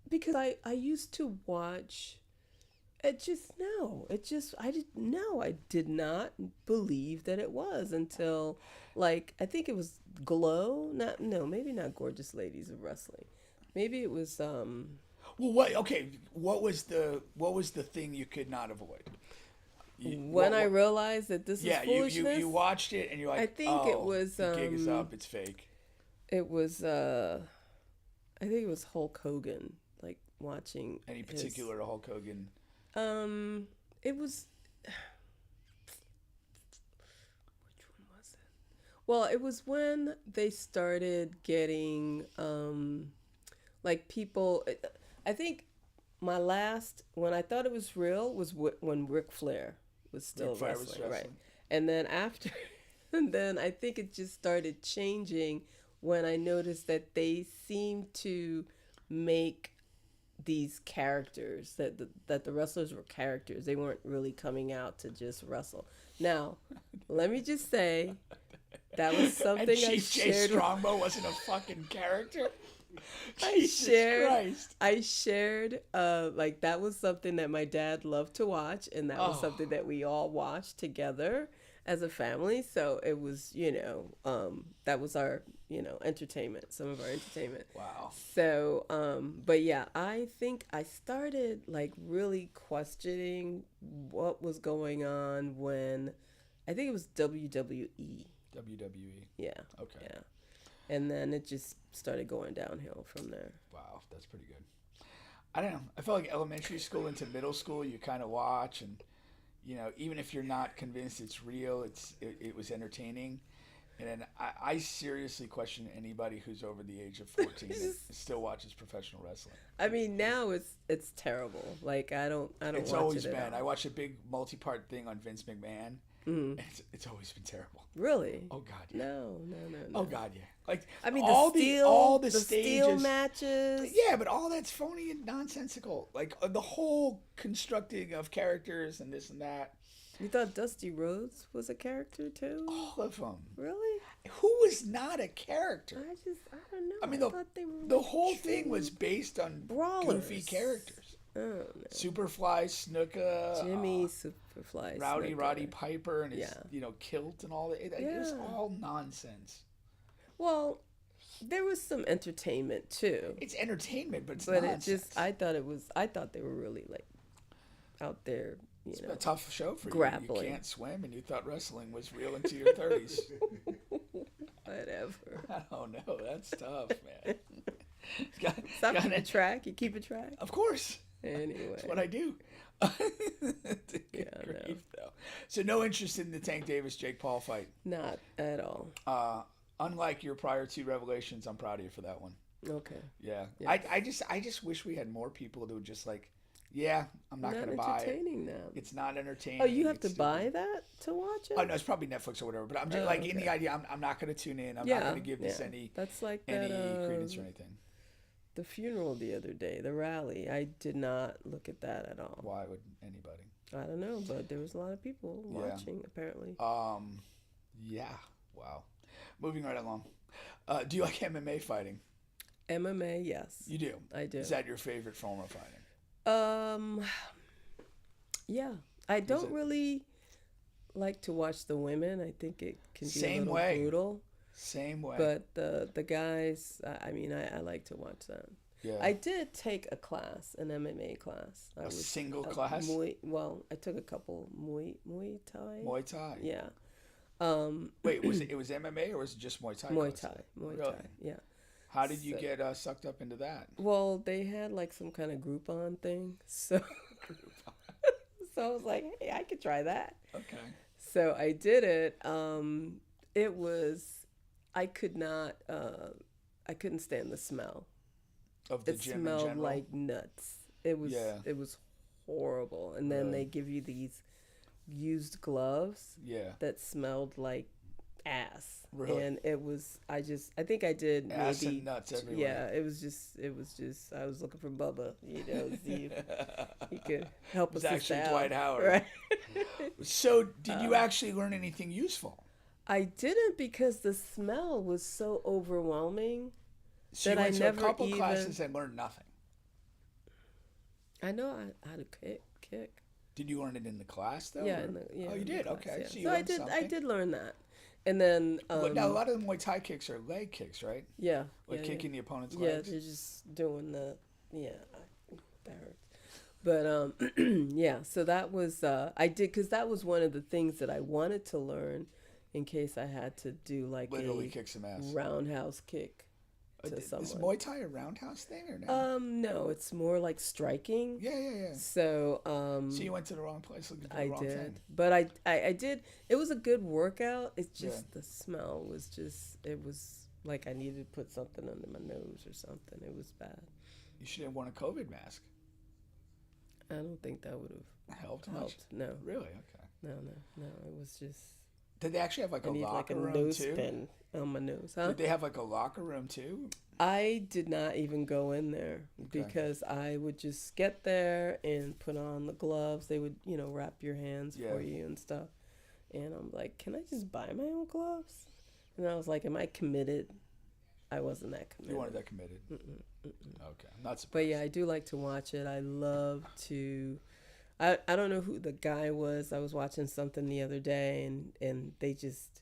Because I used to watch, I did not believe that it was until, I think it was Glow. Maybe not Gorgeous Ladies of Wrestling. Maybe it was. Well, what was the thing you could not avoid? I realized that this is foolishness. you watched it and you're like, I think it was. The gig is up. It's fake. It was. I think it was Hulk Hogan. Watching. Any particular Hulk Hogan? It was. Which one was it? Well, it was when they started getting people. I think my last when I thought it was real was when Ric Flair was still wrestling, right? And then after, and then I think it just started changing when I noticed that they seemed to make these characters that the wrestlers were characters. They weren't really coming out to just wrestle. Now, let me just say that was something and Chief J. Strongbow wasn't a fucking character. I shared that was something that my dad loved to watch, and that was something that we all watched together as a family. So it was, that was our, entertainment, some of our entertainment. Wow. So, but yeah, I think I started really questioning what was going on when I think it was WWE. WWE. Yeah. Okay. Yeah. And then it just started going downhill from there. Wow, that's pretty good. I don't know. I felt like elementary school into middle school, you kind of watch, and even if you're not convinced it's real, it was entertaining. And then I seriously question anybody who's over the age of 14 that still watches professional wrestling. I mean, now it's terrible. I don't. It's watch always it been. I watched a big multi-part thing on Vince McMahon. Mm-hmm. It's always been terrible. Really? Oh God, yeah. No. Oh God, yeah. All the stages, steel matches. Yeah, but all that's phony and nonsensical. The whole constructing of characters and this and that. You thought Dusty Rhodes was a character too? All of them. Really? Who was not a character? I don't know. I mean, the whole thing was based on brawlers. goofy characters. Oh, no. Superfly Snuka. Jimmy Superfly Rowdy Snuka. Roddy Piper and his Yeah. kilt and all that. It was all nonsense. Well, there was some entertainment too. It's entertainment, but it's but nonsense. it just I thought they were really like out there. It's a tough show for grappling. You can't swim, and you thought wrestling was real into your 30s. Whatever. I don't know. That's tough, man. Something to track. You keep a track. Of course. Anyway, that's what I do. Grief, though. So no interest in the Tank Davis Jake Paul fight. Not at all. Unlike your prior two revelations, I'm proud of you for that one. Okay. Yeah. Yes. I just wish we had more people that would just like, yeah, I'm not going to buy it. Entertaining them. It's not entertaining. Oh, you have to buy that to watch it? Oh no, it's probably Netflix or whatever. But I'm just in the idea. I'm not going to tune in. I'm not going to give this any. That's like any that, credence or anything. The funeral the other day, the rally. I did not look at that at all. Why would anybody? I don't know, but there was a lot of people watching apparently. Yeah. Wow. Moving right along. Do you like MMA fighting? MMA, yes. You do? I do. Is that your favorite form of fighting? Yeah. I don't really like to watch the women. I think it can be a little brutal. Same way. But the guys, I mean, I like to watch that. Yeah. I did take a class, an MMA class. A single class? I took a couple Muay Thai. Muay Thai? Yeah. Wait, it was MMA or was it just Muay Thai? Muay Thai. Muay really? Thai, yeah. How did you get sucked up into that? Well, they had like some kind of Groupon thing, so so I was like, hey, I could try that. Okay. So I did it. I couldn't stand the smell. Of the gym in general? It smelled general? like nuts. It was horrible. And then they give you these used gloves that smelled like ass. Really? And it was, I think I did ass maybe and nuts everywhere. Yeah, it was just I was looking for Bubba, see if he could help us. It was actually out. Dwight Howard. Right. So did you actually learn anything useful? I didn't, because the smell was so overwhelming. So that you went I to never a couple classes and learned nothing. I know how to kick. Did you learn it in the class though? Yeah, oh, you did. Class, okay, yeah. so I did. something. I did learn that, and then now a lot of the Muay Thai kicks are leg kicks, right? Yeah, like kicking the opponent's Yeah, legs. they're just doing that hurts. But yeah, so that was I did, because that was one of the things that I wanted to learn in case I had to do like literally kick some ass, roundhouse kick. Is Muay Thai a roundhouse thing or no? No, it's more like striking. Yeah. So so you went to the wrong place looking for the I wrong did, thing. but I did. It was a good workout. It's just the smell was just. It was like I needed to put something under my nose or something. It was bad. You should have worn a COVID mask. I don't think that would have helped. No. Really? Okay. No. It was just. Did they actually have like a locker room nose too? Pin on my nose, huh? Did they have like a locker room too? I did not even go in there because I would just get there and put on the gloves. They would, wrap your hands for you and stuff. And I'm like, can I just buy my own gloves? And I was like, am I committed? I wasn't that committed. You weren't that committed? Okay. I'm not surprised. But yeah, I do like to watch it. I love to... I don't know who the guy was. I was watching something the other day, and they just,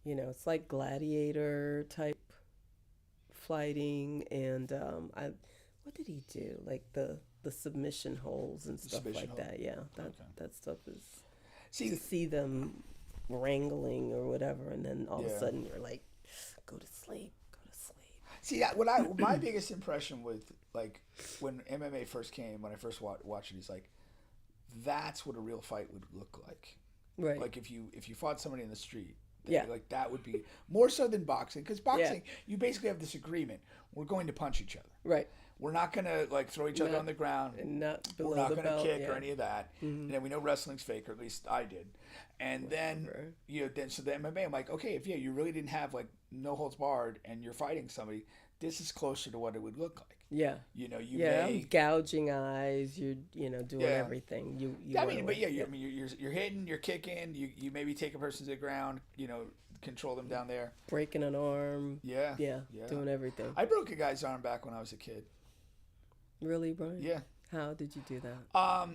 it's like gladiator type fighting, and what did he do? Like the submission holds and stuff like that. Yeah, that stuff is. To see them wrangling or whatever, and then all of a sudden you're like, go to sleep. See, my biggest impression with like when MMA first came, when I first watched it, he's like, that's what a real fight would look like. Right. Like if you fought somebody in the street. Yeah. Like that would be more so than boxing, because boxing you basically have this agreement: we're going to punch each other. Right. We're not gonna like throw each other on the ground. And not below we're not the gonna belt, kick or any of that. Mm-hmm. And then we know wrestling's fake, or at least I did. And then so the MMA, I'm like, okay, if you really didn't have like no holds barred and you're fighting somebody, this is closer to what it would look like. Yeah. You gouging eyes. You're doing everything. You're hitting, you're kicking. You maybe take a person to the ground. Control them down there. Breaking an arm. Yeah. Doing everything. I broke a guy's arm back when I was a kid. Really, Brian? Yeah. How did you do that?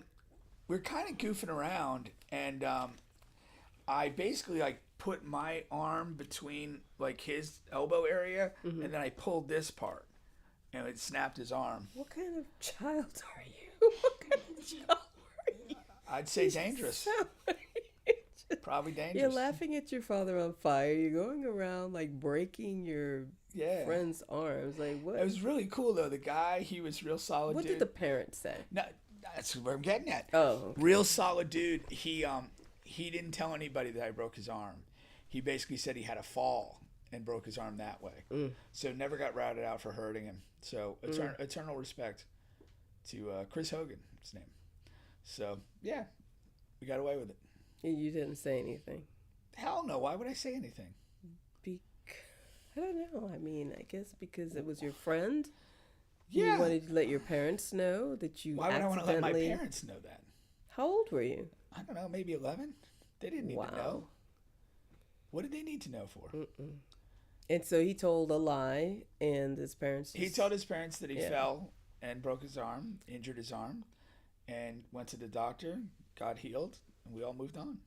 We're kind of goofing around, and I basically like put my arm between like his elbow area, and then I pulled this part, and it snapped his arm. What kind of child are you? What kind of child are you? I'd say dangerous. Probably dangerous. You're laughing at your father on fire. You're going around like breaking your friend's arms. Like what? It was really cool though. The guy, he was real solid. What dude. did the parents say? No, that's where I'm getting at. Oh, okay. Real solid dude. He didn't tell anybody that I broke his arm. He basically said he had a fall and broke his arm that way. So never got routed out for hurting him. So eternal respect to Chris Hogan, his name. So yeah, we got away with it. You didn't say anything. Hell no. Why would I say anything? I don't know. I mean, I guess because it was your friend. Yeah. You wanted to let your parents know that you Why would I want to let my parents know that? How old were you? I don't know, maybe 11. They didn't need to know. What did they need to know for? And so he told a lie, and his parents... He told his parents that he fell and broke his arm, injured his arm, and went to the doctor, got healed, and we all moved on.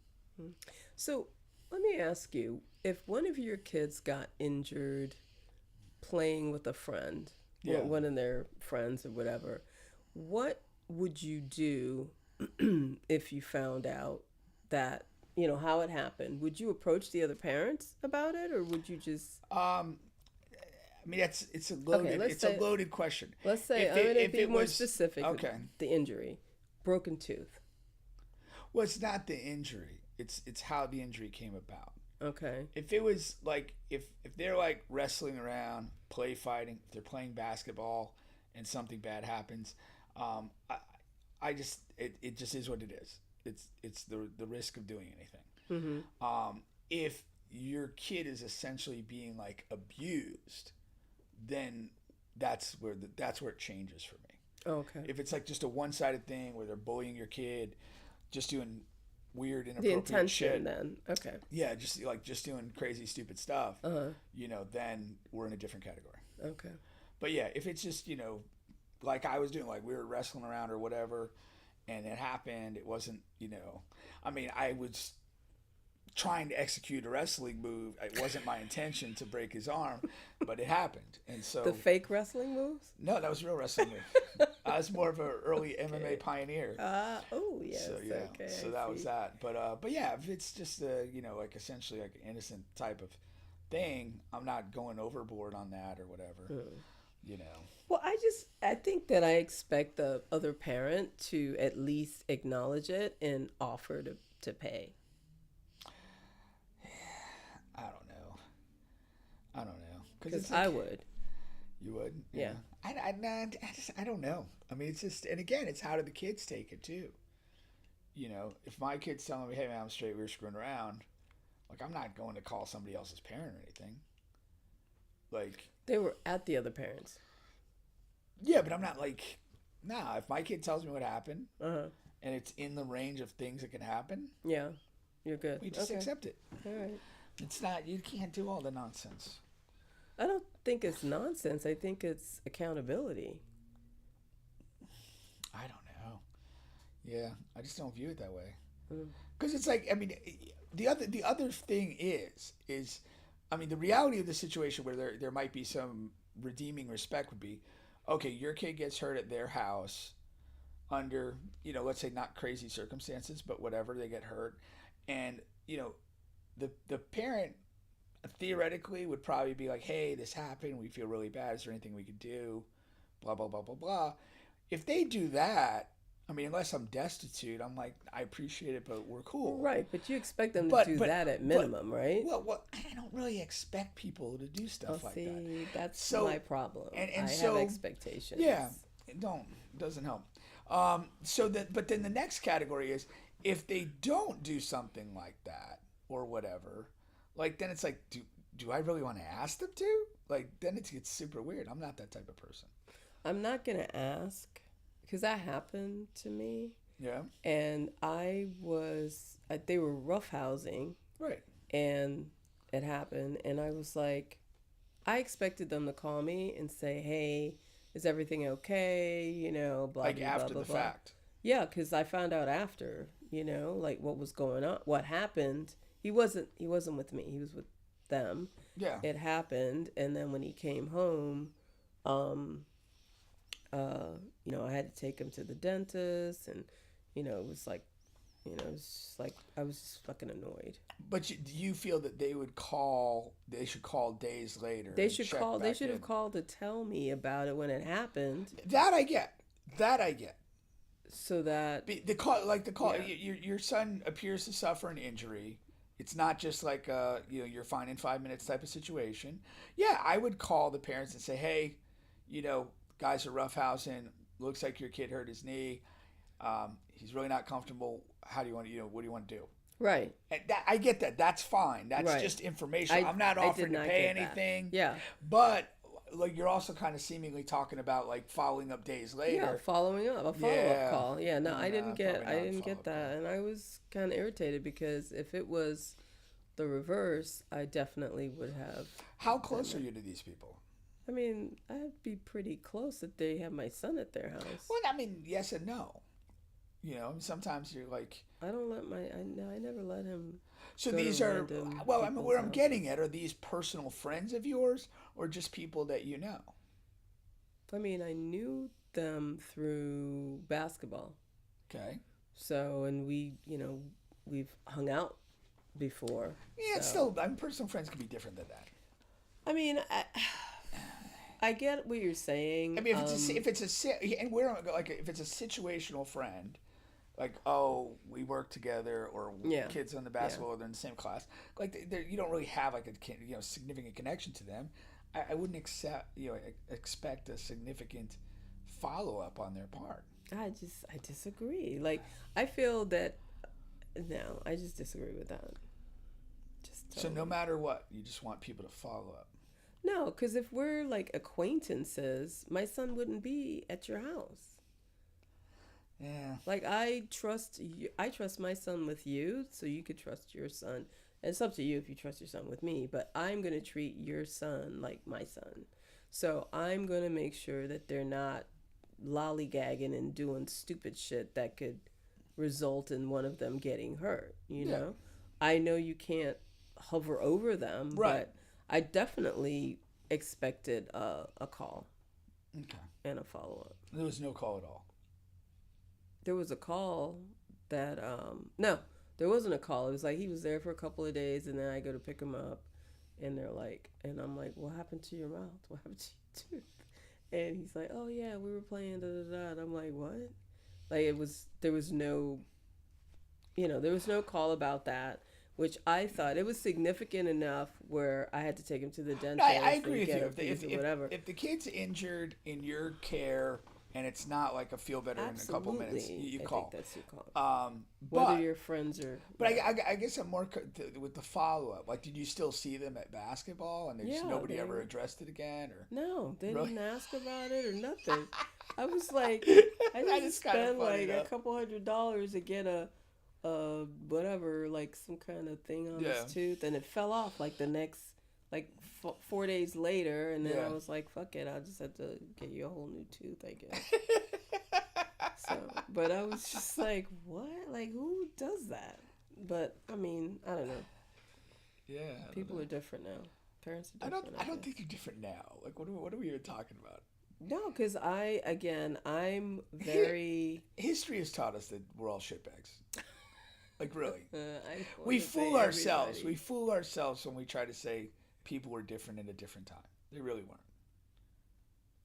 So let me ask you, if one of your kids got injured playing with a friend, one of their friends or whatever, what would you do if you found out that, you know, how it happened? Would you approach the other parents about it, or would you just... I mean, it's a loaded question. Let's say, I'm going to be more specific. Okay. The injury, broken tooth. Well, it's not the injury. It's how the injury came about. Okay. If it was like, if they're like wrestling around, play fighting, if they're playing basketball and something bad happens, I just, it just is what it is. It's the risk of doing anything. If your kid is essentially being like abused, then that's where it changes for me. Okay. If it's like just a one-sided thing where they're bullying your kid, just doing weird, inappropriate the intention shit, then. Okay. Yeah, just doing crazy, stupid stuff. You know, then we're in a different category. Okay. But yeah, if it's just, you know, like I was doing, like we were wrestling around or whatever, and it happened, it wasn't, you know, I mean, I was trying to execute a wrestling move. It wasn't my intention to break his arm, but it happened. And so the fake wrestling moves? No, that was a real wrestling move. I was more of an early MMA pioneer. Oh yes. So yeah, okay, so that was that. But yeah, if it's just you know, like essentially like an innocent type of thing, I'm not going overboard on that or whatever. You know. Well, I think that I expect the other parent to at least acknowledge it and offer to pay. I don't know. Because I would. You would? Yeah. I don't know. I mean, it's just, and again, it's how do the kids take it too? You know, if my kid's telling me, hey man, I'm straight, we were screwing around, like I'm not going to call somebody else's parent or anything. Like. They were at the other parents. Yeah, but I'm not like, nah, if my kid tells me what happened and it's in the range of things that can happen. Yeah, you're good. We just accept it. All right. It's not, you can't do all the nonsense. I don't think it's nonsense. I think it's accountability. I don't know. Yeah, I just don't view it that way. Because it's like, I mean, the other thing is, I mean, the reality of the situation where there might be some redeeming respect would be, okay, your kid gets hurt at their house under, you know, let's say not crazy circumstances, but whatever, they get hurt. And, you know, the parent theoretically would probably be like, hey, this happened, we feel really bad, is there anything we could do, blah blah blah blah blah. If they do that, I mean, unless I'm destitute, I'm like, I appreciate it, but we're cool. Right, but you expect them to do that at minimum, right? Well, I don't really expect people to do stuff like that. See, that's my problem. And I have expectations. Yeah, it doesn't help. But then the next category is, if they don't do something like that or whatever, like then it's like, do I really want to ask them to? Like then it gets super weird. I'm not that type of person. I'm not gonna ask because that happened to me. Yeah. And they were roughhousing. Right. And it happened, and I was like, I expected them to call me and say, hey, is everything okay? You know, blah, like blah, after blah, the blah, blah. fact. Yeah, because I found out after, you know, like what was going on, what happened. He wasn't with me. He was with them. Yeah. It happened, and then when he came home, you know, I had to take him to the dentist, and you know, it was like, you know, it was just like I was just fucking annoyed. But do you feel that they should call days later? They should call. They should have called to tell me about it when it happened. That I get. So that the call. Yeah. Your son appears to suffer an injury. It's not just like you know, you're fine in 5 minutes type of situation. Yeah, I would call the parents and say, hey, you know, guys are roughhousing. Looks like your kid hurt his knee. He's really not comfortable. How do you want to, you know, what do you want to do? right. And I get that. That's fine. That's Right. just information. I'm not offering to pay anything. Yeah. But like you're also kind of seemingly talking about like following up days later. Yeah, following up, a follow-up Yeah. call. Yeah, no, I didn't get follow-up that, and I was kind of irritated because if it was the reverse, I definitely would have. How close are you to these people? I mean, I'd be pretty close if they have my son at their house. Well, I mean, yes and no. You know, sometimes you're like. I don't let I never let him. So go these to are, random well, I mean, where I'm people's getting at, are these personal friends of yours or just people that you know? I mean, I knew them through basketball. Okay. So, and we, you know, we've hung out before. Yeah, it's so. still, I mean, personal friends can be different than that. I mean, I get what you're saying. I mean, if it's a situational friend, like, oh, we work together, or kids on the basketball, or they're in the same class, like you don't really have like a significant connection to them. I wouldn't expect a significant follow up on their part. I disagree. Like, I feel that no, I just disagree with that. Just totally. So no matter what, you just want people to follow up. No, because if we're like acquaintances, my son wouldn't be at your house. Yeah. Like, I trust you. I trust my son with you, so you could trust your son. And it's up to you if you trust your son with me, but I'm going to treat your son like my son. So I'm going to make sure that they're not lollygagging and doing stupid shit that could result in one of them getting hurt, you know? I know you can't hover over them, but I definitely expected a call. Okay. And a follow-up. There was no call at all. There was a call that, no, there wasn't a call. It was like he was there for a couple of days, and then I go to pick him up, and they're like, and I'm like, what happened to your mouth? What happened to your tooth? And he's like, oh yeah, we were playing da-da-da. And I'm like, what? Like, there was no call about that, which I thought it was significant enough where I had to take him to the dentist. No, I agree with you. Whatever. If the kid's injured in your care and it's not like a feel better in a couple minutes, you call. I think that's your call. Whether your friends are. But I guess I'm more with the follow up. Like, did you still see them at basketball, and nobody ever addressed it again, or? No, they didn't ask about it or nothing. I was like, I just spent like a couple $100 to get a whatever, like some kind of thing on his tooth, and it fell off like the next, like 4 days later, and then I was like, fuck it, I'll just have to get you a whole new tooth, I guess. So, but I was just like, what? Like, who does that? But I mean, I don't know. Yeah. People are different now. Parents are different. I don't think you're different now. Like, what are we even talking about? No, because I'm very. History has taught us that we're all shitbags. Like, really. We fool ourselves. We fool ourselves when we try to say people were different at a different time. They really weren't.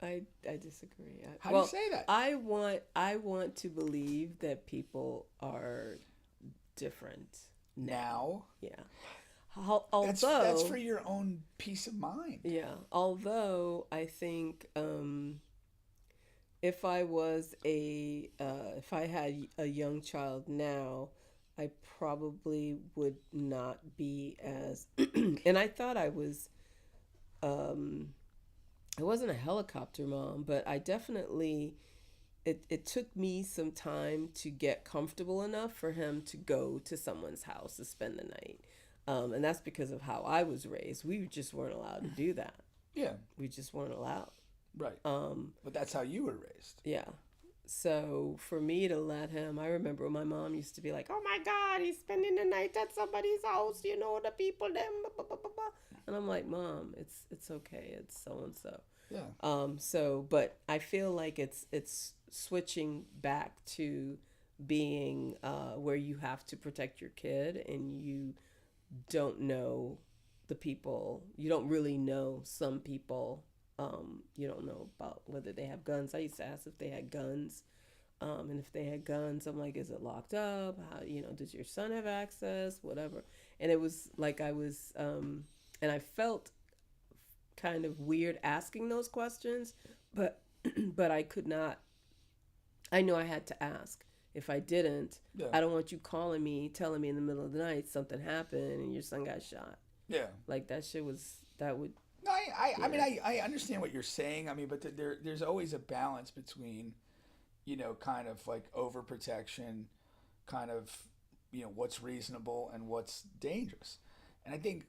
I disagree. How do you say that? I want to believe that people are different now. Yeah. Although that's for your own peace of mind. Yeah. Although I think if I had a young child now, I probably would not be as and I thought I was I wasn't a helicopter mom, but I definitely it took me some time to get comfortable enough for him to go to someone's house to spend the night. And that's because of how I was raised. We just weren't allowed to do that. Yeah. We just weren't allowed. Right. But that's how you were raised. Yeah. So for me to let him, I remember my mom used to be like, "Oh my God, he's spending the night at somebody's house. You know, the people them." Blah, blah, blah, blah. And I'm like, "Mom, it's okay. It's so and so." Yeah. So, but I feel like it's switching back to being where you have to protect your kid and you don't know the people. You don't really know some people. You don't know about whether they have guns. I used to ask if they had guns. And if they had guns, I'm like, is it locked up? How, does your son have access? Whatever. And it was like I was, and I felt kind of weird asking those questions, but I could not. I knew I had to ask. If I didn't, I don't want you calling me, telling me in the middle of the night something happened and your son got shot. Yeah. Like that would. No, I mean, I understand what you're saying. I mean, but there's always a balance between, kind of like overprotection, kind of, what's reasonable and what's dangerous. And I think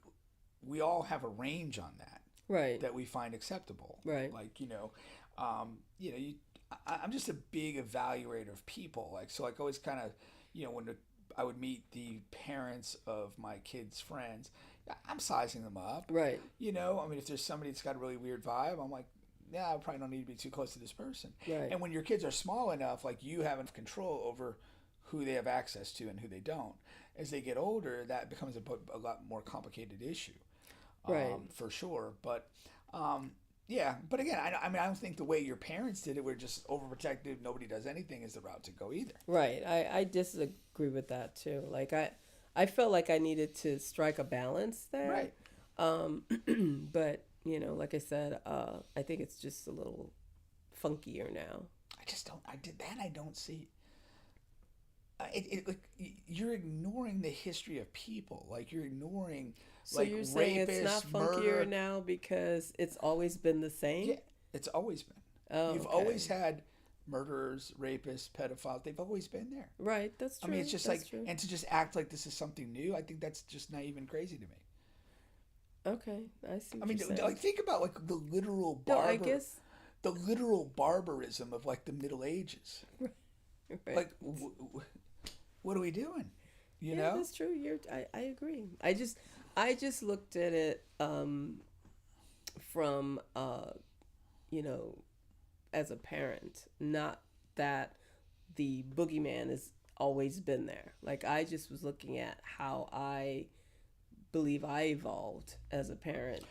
we all have a range on that. Right. That we find acceptable. Right. Like, I'm just a big evaluator of people. Like, so like always kind of, when I would meet the parents of my kids' friends, I'm sizing them up. Right. I mean, if there's somebody that's got a really weird vibe, I'm like, yeah, I probably don't need to be too close to this person. Right. And when your kids are small enough, like you have control over who they have access to and who they don't. As they get older, that becomes a lot more complicated issue. Right. For sure. But, yeah, but again, I mean, I don't think the way your parents did it, we're just overprotective, nobody does anything, is the route to go either. Right. I disagree with that too. Like I felt like I needed to strike a balance there. Right. But like I said, I think it's just a little funkier now. I don't see. You're ignoring the history of people. Like you're ignoring. So you're saying it's not funkier now because it's always been the same? Yeah, it's always been. Oh, You've always had murderers, rapists, pedophiles. They've always been there. Right, that's true. I mean, it's just true. And to just act like this is something new, I think that's just naive and crazy to me. Okay, I see. I mean, like think about like the literal the literal barbarism of like the Middle Ages. Right. Like, what are we doing? You know? That's true. I agree. I just looked at it from as a parent, not that the boogeyman has always been there. Like I just was looking at how I believe I evolved as a parent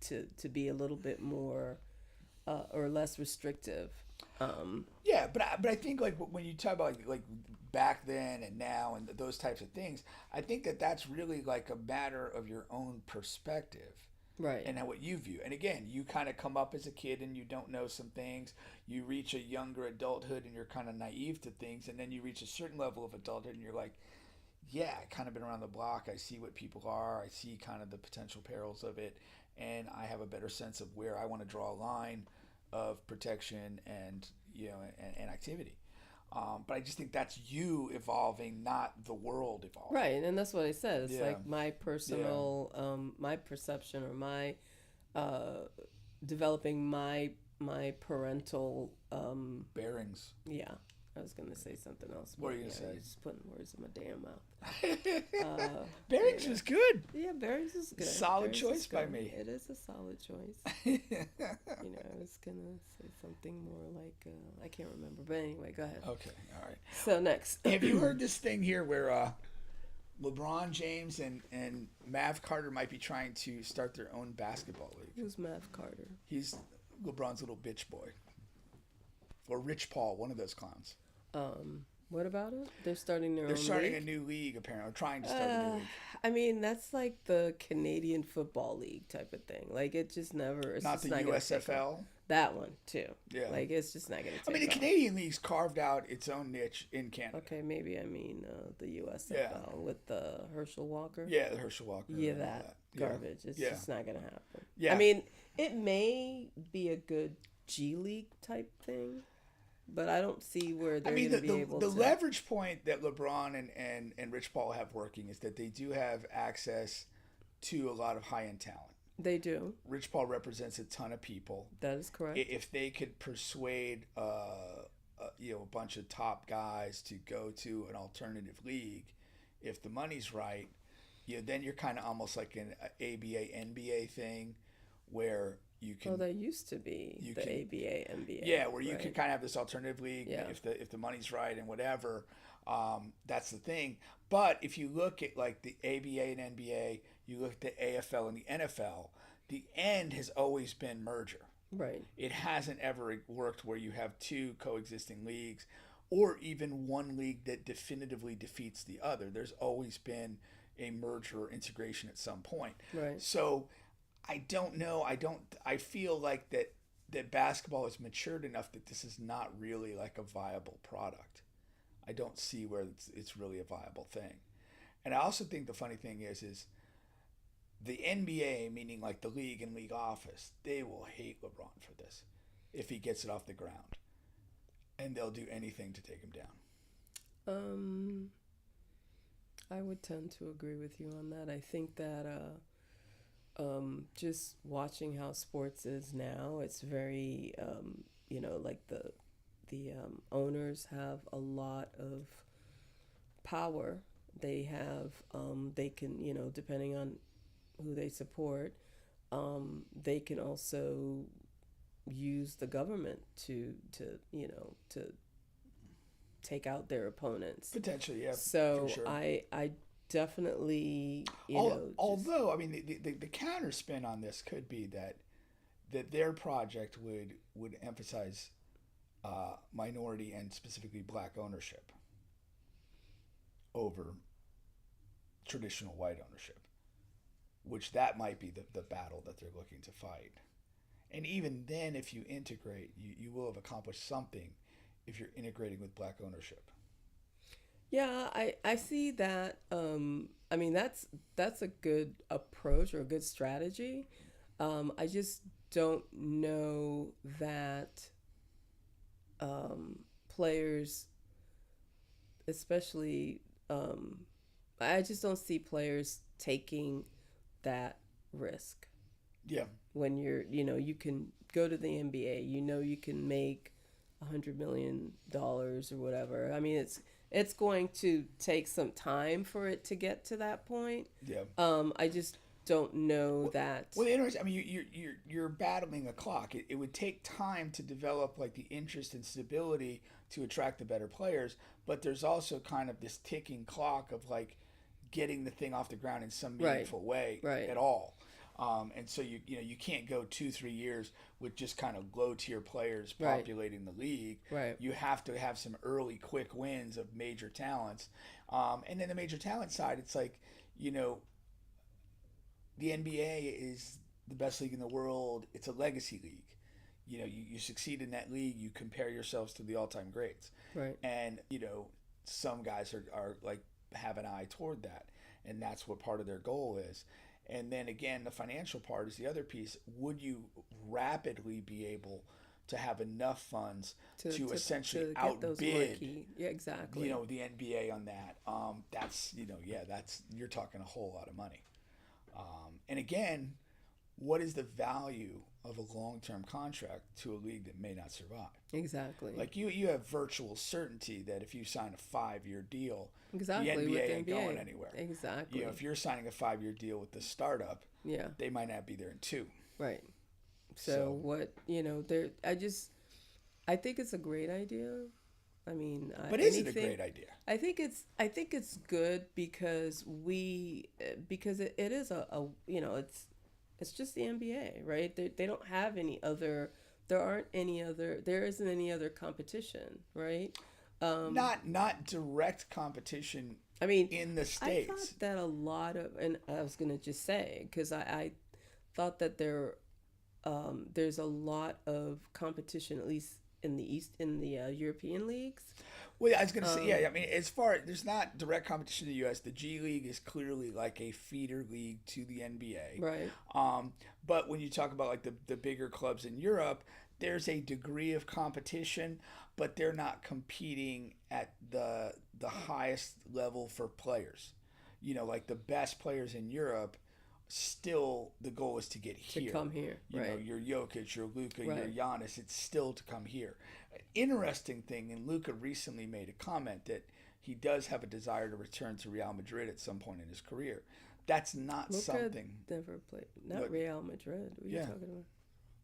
to be a little bit more or less restrictive. Yeah, but I think like when you talk about like back then and now and those types of things, I think that's really like a matter of your own perspective. Right. And what you view. And again, you kind of come up as a kid and you don't know some things. You reach a younger adulthood and you're kind of naive to things. And then you reach a certain level of adulthood and you're like, yeah, I kind of been around the block. I see what people are. I see kind of the potential perils of it. And I have a better sense of where I want to draw a line of protection and, and activity. But I just think that's you evolving, not the world evolving. Right, and that's what I said. It's like my personal, my perception or my developing my parental bearings. Yeah, I was gonna say something else. What are you gonna say? Just putting words in my damn mouth. Bearings was good. Yeah, bearings is good. Solid bearings choice by me. It is a solid choice. I was gonna say something more like I can't remember, but anyway, go ahead. Okay, all right. So next, have you heard this thing here where LeBron James and Mav Carter might be trying to start their own basketball league? Who's Mav Carter? He's LeBron's little bitch boy, or Rich Paul, one of those clowns. What about it? They're starting their own league? They're starting a new league, apparently. Trying to start a new league. I mean, that's like the Canadian Football League type of thing. Like, it just never... It's not just the not USFL? That one, too. Yeah. Like, it's just not going to take I mean, the Canadian League's carved out its own niche in Canada. Okay, maybe I mean the USFL with the Herschel Walker. Yeah, the Herschel Walker. Yeah, that garbage. It's just not going to happen. Yeah. I mean, it may be a good G League type thing. But I don't see where they're going to be able to... The leverage point that LeBron and Rich Paul have working is that they do have access to a lot of high-end talent. They do. Rich Paul represents a ton of people. That is correct. If they could persuade a bunch of top guys to go to an alternative league, if the money's right, then you're kind of almost like an ABA NBA thing, where you can. Well, that used to be the ABA NBA. Yeah, where you can kind of have this alternative league if the money's right and whatever. That's the thing. But if you look at like the ABA and NBA, you look at the AFL and the NFL, the end has always been merger. Right. It hasn't ever worked where you have two coexisting leagues, or even one league that definitively defeats the other. There's always been a merger or integration at some point. Right. So I don't know. I feel like that basketball has matured enough that this is not really like a viable product. I don't see where it's really a viable thing. And I also think the funny thing is the NBA, meaning like the league and league office, they will hate LeBron for this if he gets it off the ground. And they'll do anything to take him down. I would tend to agree with you on that. I think that just watching how sports is now, it's very, like the owners have a lot of power. They have, they can, depending on who they support, they can also use the government to take out their opponents. Potentially, yeah. So for sure. I definitely, although I mean the counter spin on this could be that their project would emphasize minority and specifically black ownership over traditional white ownership, which that might be the battle that they're looking to fight. And even then, if you integrate, you will have accomplished something if you're integrating with black ownership. Yeah, I see that. I mean, that's a good approach or a good strategy. I just don't know that players, especially, I just don't see players taking that risk. Yeah. When you can go to the NBA, you can make $100 million or whatever. I mean, it's going to take some time for it to get to that point. Yeah. I just don't know that. Well, interesting. I mean, you're battling a clock. It would take time to develop like the interest and stability to attract the better players, but there's also kind of this ticking clock of like getting the thing off the ground in some meaningful way at all. And so you can't go 2-3 years with just kind of low tier players populating the league. Right. You have to have some early quick wins of major talents. And then the major talent side, it's like, the NBA is the best league in the world. It's a legacy league. You succeed in that league, you compare yourselves to the all-time greats. Right. And, some guys are like have an eye toward that. And that's what part of their goal is. And then again, the financial part is the other piece. Would you rapidly be able to have enough funds to essentially outbid exactly. The NBA on that? That's you're talking a whole lot of money. And again, what is the value of a long-term contract to a league that may not survive? Exactly. Like you have virtual certainty that if you sign a 5-year deal, the with NBA the ain't going anywhere. Exactly. If you're signing a 5-year deal with the startup, they might not be there in 2. Right. So what I think it's a great idea. I mean, but is it a great idea? I think it's good because it is it's just the NBA, right? They don't have any other. There isn't any other competition, right? Not direct competition. I mean, in the States, I thought that a lot of, and I was gonna just say because I thought that there's a lot of competition, at least in the European leagues. Well, I was going to say, I mean, as far as there's not direct competition in the U.S., the G League is clearly like a feeder league to the NBA. Right. But when you talk about like the bigger clubs in Europe, there's a degree of competition, but they're not competing at the highest level for players. Like the best players in Europe still the goal is to get here. To come here, you right. know, your Jokic, your Luka, Right. your Giannis, it's still to come here. Interesting thing, and Luka recently made a comment that he does have a desire to return to Real Madrid at some point in his career. That's not Luka something. never played. Not Look, Real Madrid. What are you talking about?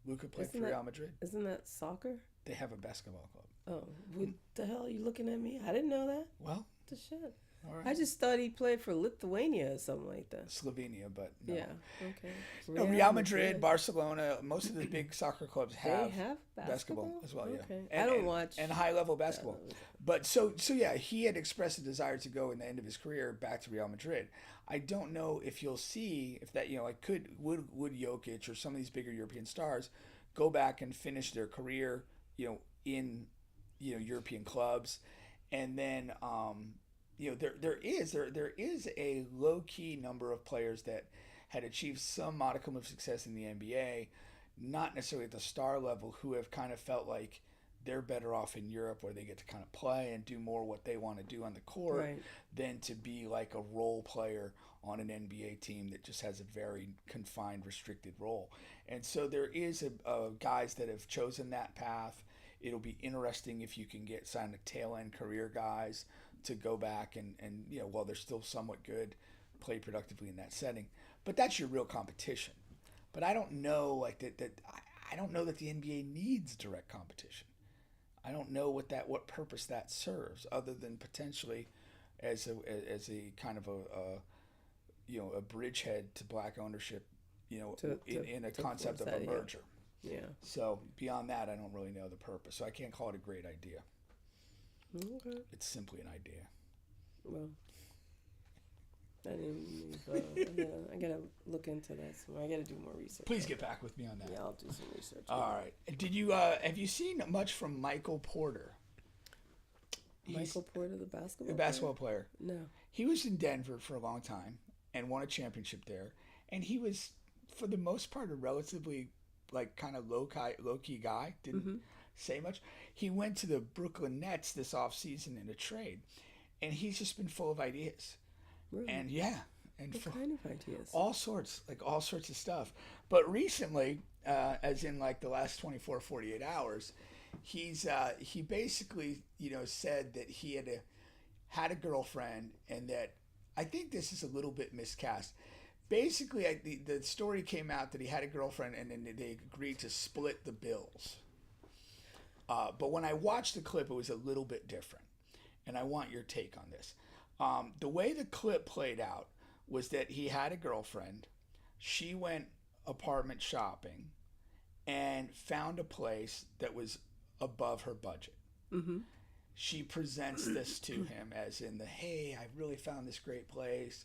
Luka played Isn't for that- Real Madrid. Isn't that soccer? They have a basketball club. Oh, what the hell are you looking at me? I didn't know that. Well, The shit. all right. I just thought he played for Lithuania or something like that. Slovenia, but no. Yeah. Okay. No, Real Madrid, Barcelona, most of the big soccer clubs have, They have basketball as well. Yeah, Okay. And, I don't and- watch. and high level basketball. But so yeah, he had expressed a desire to go in the end of his career back to Real Madrid. I don't know if you'll see if that like would Jokic or some of these bigger European stars go back and finish their career in European clubs, and then there is a low key number of players that had achieved some modicum of success in the NBA, not necessarily at the star level, who have kind of felt like they're better off in Europe where they get to kind of play and do more what they want to do on the court Right. than to be like a role player on an NBA team that just has a very confined, restricted role. And so there is guys that have chosen that path. It'll be interesting if you can get signed a tail end career guys to go back and while they're still somewhat good, play productively in that setting. But that's your real competition. But I don't know I don't know that the NBA needs direct competition. I don't know what purpose that serves, other than potentially as a kind of a bridgehead to black ownership, in a concept of a merger. Yeah. So beyond that, I don't really know the purpose. So I can't call it a great idea. Okay. It's simply an idea. Well, I gotta look into that. So I gotta do more research. Please get back with me on that. Yeah, I'll do some research. All right. Did you have you seen much from Michael Porter? Michael Porter, the basketball. A basketball player. No. He was in Denver for a long time and won a championship there. And he was, for the most part, a relatively kind of low key guy. Didn't say much. He went to the Brooklyn Nets this offseason in a trade, and he's just been full of ideas. Really? And What kind of ideas? all sorts of stuff. But recently, as in the last 24, 48 hours, he basically said that he had a girlfriend, and that I think this is a little bit miscast. Basically, the story came out that he had a girlfriend, and then they agreed to split the bills. But when I watched the clip, it was a little bit different, and I want your take on this. The way the clip played out was that he had a girlfriend. She went apartment shopping and found a place that was above her budget. Mm-hmm. She presents this to him as in hey, I really found this great place,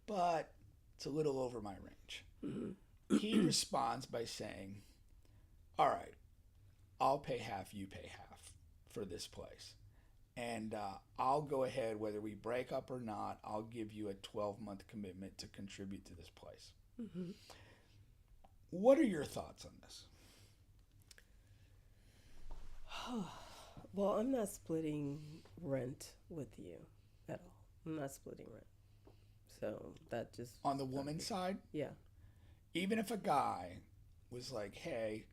but it's a little over my range. Mm-hmm. He responds by saying, all right, I'll pay half, you pay half for this place. And I'll go ahead, whether we break up or not, I'll give you a 12-month commitment to contribute to this place. Mm-hmm. What are your thoughts on this? Well, I'm not splitting rent with you at all. I'm not splitting rent. So that just... On the woman's side? Yeah. Even if a guy was like, hey,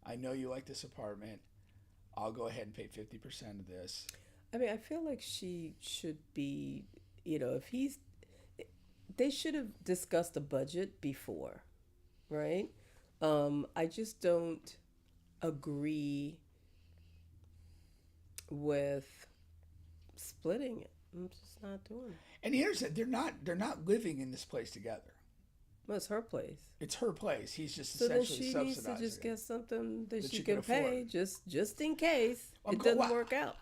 I know you like this apartment, I'll go ahead and pay 50% of this. I mean, I feel like she should be, if they should have discussed a budget before, right? I just don't agree with splitting it. I'm just not doing it. And here's it: they're not living in this place together. Well, it's her place. It's her place. He's just So then essentially she subsidizing needs to just it. get something that she can can pay, afford. just in case it doesn't work out.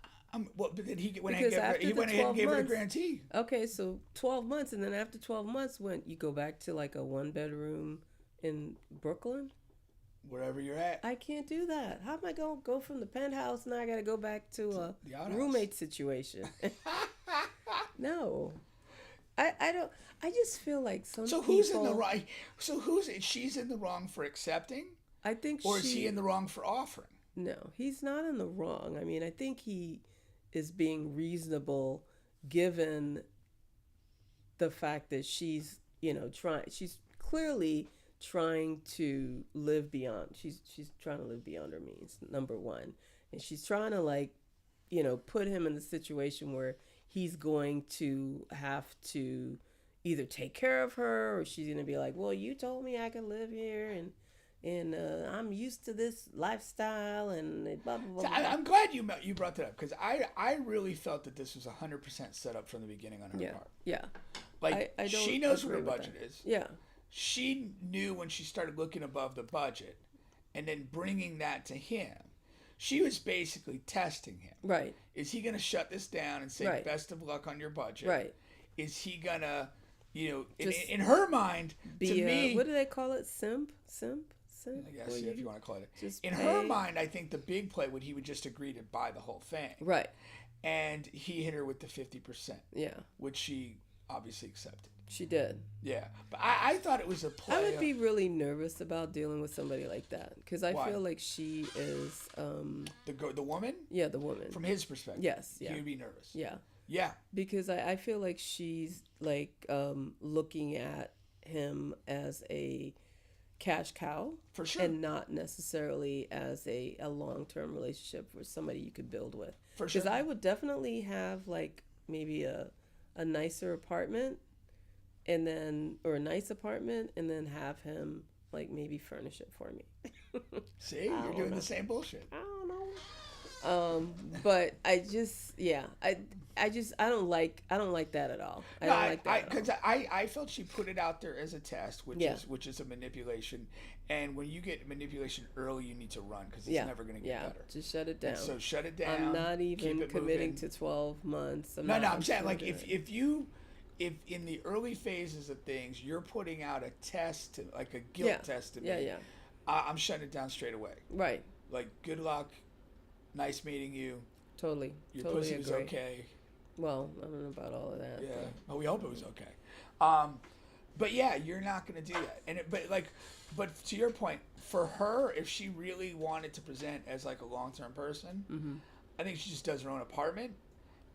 But then he went Because ahead after and the gave her the 12 months- guarantee. Okay, so 12 months, and then after 12 months, when you go back to like a 1-bedroom in Brooklyn, Wherever you're at. I can't do that. How am I going to go from the penthouse, now I got to go back to a the outhouse. roommate situation? No. I don't. I just feel like some So people... who's in the right? So she's in the wrong for accepting? I think Or is he in the wrong for offering? No, he's not in the wrong. I mean, I think he is being reasonable given the fact that she's, she's clearly trying to live beyond. She's trying to live beyond her means, number one, and she's trying to like, you know, put him in the situation where he's going to have to either take care of her, or she's going to be like, well, you told me I could live here, and I'm used to this lifestyle, and blah, blah, blah. So I'm glad you brought that up, because I really felt that this was 100% set up from the beginning on her part. Yeah. Like, I don't she knows what her agree with budget that. is. Yeah. She knew when she started looking above the budget and then bringing that to him. She was basically testing him. Right. Is he going to shut this down and say, best of luck on your budget? Right. Is he going to, you know, in her mind, be, to me... what do they call it? Simp? I guess, if you want to call it. In pay. her mind, I think the big play would he would just agree to buy the whole thing. Right. And he hit her with the 50%. Yeah. Which she obviously accepted. She did. Yeah. But I thought it was a play. I would be really nervous about dealing with somebody like that, because I Why? feel like she is... the woman? Yeah, the woman. From his perspective. Yes. Yeah. He would be nervous. Yeah. Yeah. Because I feel like she's like looking at him as a cash cow, for sure, and not necessarily as a long-term relationship with somebody you could build with. For sure. Because I would definitely have like maybe a nicer apartment, and then, or a nice apartment, and then have him like maybe furnish it for me. See, you're doing the same bullshit. I don't know. But I just, I don't like that at all. I don't like that because I felt she put it out there as a test, which is a manipulation, and when you get manipulation early, you need to run, because it's never going to get better. Just shut it down. And so shut it down. I'm not even committing moving. to 12 months. I'm saying, like, if in the early phases of things you're putting out a test, like a guilt test to me, I'm shutting it down straight away. Right. Like, good luck. Nice meeting you. Totally. Your totally pussy was agree. okay. Well, I don't know about all of that. Yeah. Well, we hope it was okay. But yeah, you're not going to do that. But to your point, for her, if she really wanted to present as like a long-term person, I think she just does her own apartment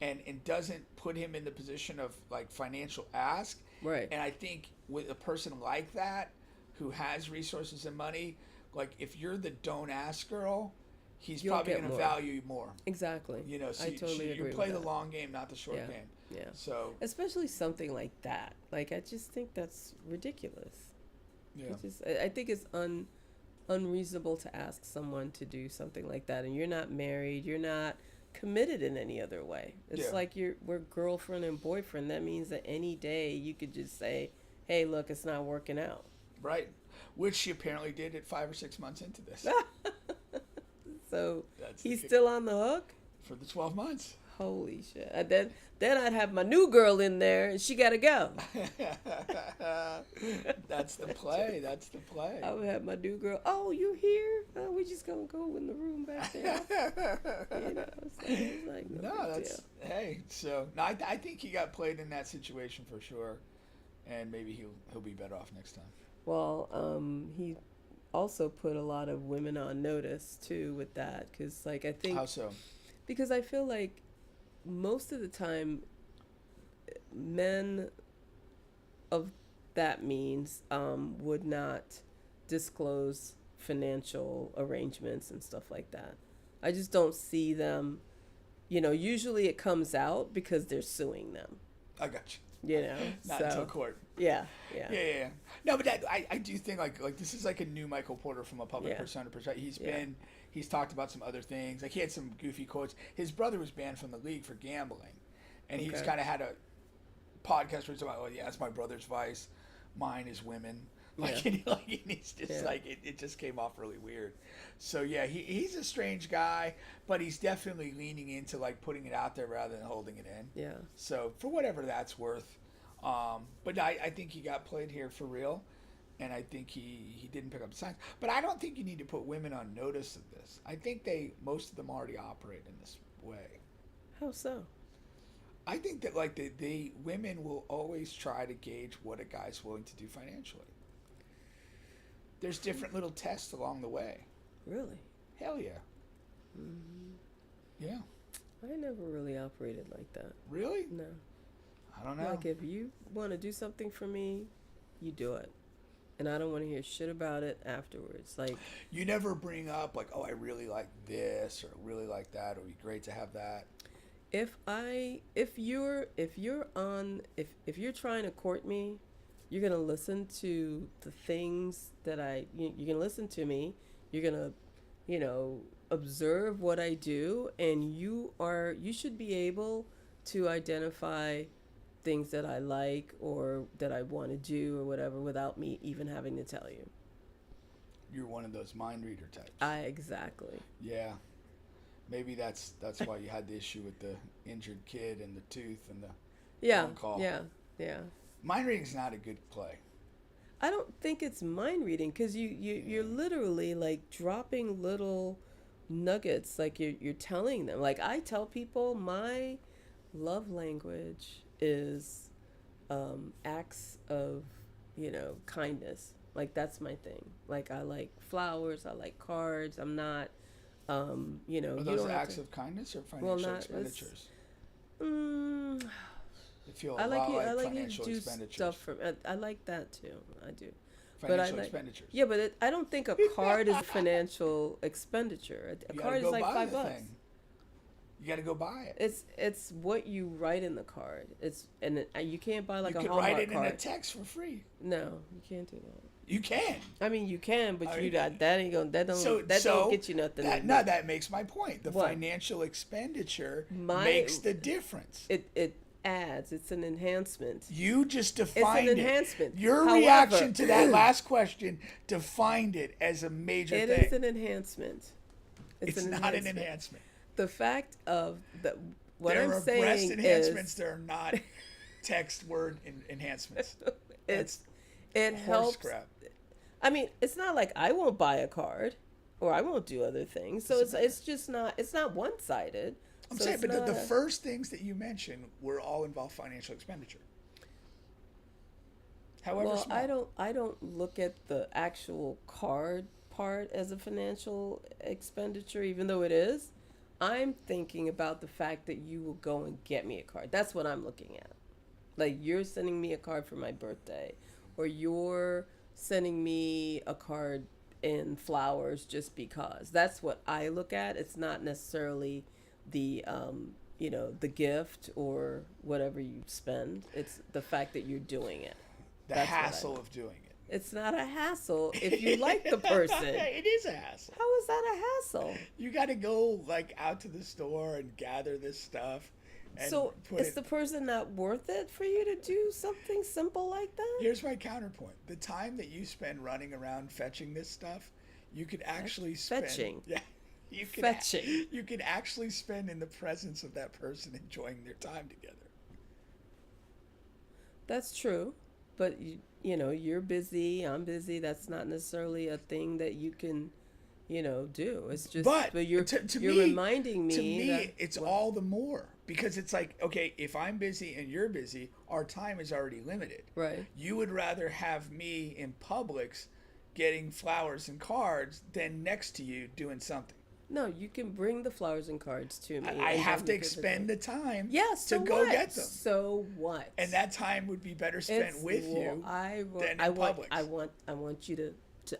and doesn't put him in the position of like financial ask. Right. And I think with a person like that who has resources and money, like if you're the don't ask girl, he's probably going to value you more. Exactly. You know, so I totally agree you play with the that. long game, not the short game. Yeah. So especially something like that. Like, I just think that's ridiculous. Yeah. I think it's unreasonable to ask someone to do something like that, and you're not married, you're not committed in any other way. It's like we're girlfriend and boyfriend. That means that any day you could just say, hey, look, it's not working out. Right. Which she apparently did at 5 or 6 months into this. So he's still on the hook? For the 12 months. Holy shit. Then I'd have my new girl in there, and she got to go. That's the play. That's the play. I would have my new girl. Oh, you here? Oh, we just going to go in the room back there. You know, so it's like, hey. So, no, I think he got played in that situation for sure. And maybe he'll be better off next time. Well, he also put a lot of women on notice, too, with that. Because, like, I think... How so? Because I feel like most of the time, men of that means would not disclose financial arrangements and stuff like that. I just don't see them, you know, usually it comes out because they're suing them. I got you. You know, not until court. Yeah. No, but I do think like this is like a new Michael Porter from a public persona perspective. He's talked about some other things. Like he had some goofy quotes. His brother was banned from the league for gambling, and he's kind of had a podcast where he's about, oh yeah, that's my brother's vice. Mine is women. Like, and he's just like it just came off really weird. So yeah, he's a strange guy, but he's definitely leaning into like putting it out there rather than holding it in. Yeah. So for whatever that's worth, but I think he got played here for real, and I think he didn't pick up the signs. But I don't think you need to put women on notice of this. I think most of them already operate in this way. How so? I think that like the women will always try to gauge what a guy's willing to do financially. There's different little tests along the way. Really? Hell yeah. Mm-hmm. Yeah. I never really operated like that. Really? No. I don't know. Like if you want to do something for me, you do it. and I don't want to hear shit about it afterwards. Like, you never bring up like, oh, I really like this or really like that. It would be great to have that. If you're trying to court me, you're gonna listen to the things that you're gonna listen to me. You're gonna, observe what I do, and you should be able to identify things that I like or that I want to do or whatever without me even having to tell you. You're one of those mind reader types. Exactly. Yeah. Maybe that's why you had the issue with the injured kid and the tooth and the phone call. Yeah. Mind reading's not a good play. I don't think it's mind reading because you're literally like dropping little nuggets, like you're telling them. Like, I tell people my love language is acts of kindness. Like, that's my thing. Like, I like flowers, I like cards. I'm not Are those acts of kindness or financial expenditures? They feel I like financial you do expenditures. stuff for. I like that too. I do. Financial expenditures. Yeah, but I don't think a card is a financial expenditure. A card is like $5. You got to go buy it. It's what you write in the card. You can't buy like a Hallmark card. You could write it card. in a text for free. No, you can't do that. You can. I mean, you can, but don't get you nothing. That makes my point. The financial expenditure makes the difference. It adds. It's an enhancement. You just defined it. It's an enhancement. Your reaction to that last question defined it as a major thing. It is an enhancement. It's not an enhancement. The fact of what there I'm are saying breast enhancements. is There are not text word enhancements. It helps. Crap. I mean, it's not like I won't buy a card or I won't do other things. So it's just not. It's not one-sided. I'm saying, but the first things that you mentioned were all involve financial expenditure. However small. I don't look at the actual card part as a financial expenditure, even though it is. I'm thinking about the fact that you will go and get me a card. That's what I'm looking at. Like, you're sending me a card for my birthday, or you're sending me a card in flowers just because. That's what I look at. It's not necessarily the the gift or whatever you spend. It's the fact that you're doing it. That's hassle of doing it. It's not a hassle if you like the person. It is a hassle. How is that a hassle? You got to go like out to the store and gather this stuff. And so is the person not worth it for you to do something simple like that? Here's my counterpoint. The time that you spend running around fetching this stuff, you could actually spend... Fetching? Yeah. Fetching. You could actually spend in the presence of that person enjoying their time together. That's true. But, you're busy, I'm busy. That's not necessarily a thing that you can, do. It's just... But you're reminding me... To me, it's all the more. Because it's like, okay, if I'm busy and you're busy, our time is already limited. Right. You would rather have me in Publix getting flowers and cards than next to you doing something. No, you can bring the flowers and cards to me. I have to expend the time to go get them. So what? And that time would be better spent with you than in Publix. I want you to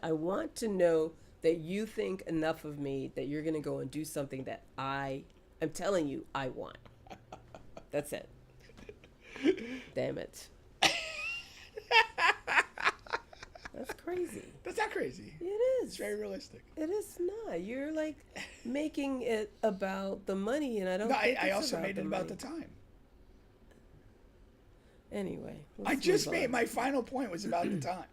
I want to know that you think enough of me that you're going to go and do something that I'm telling you I want. That's it. Damn it. That's crazy. That's not crazy. It is. It's very realistic. It is not. You're like making it about the money, and I don't. I also made it about the time. Anyway, I just made my final point was about the time.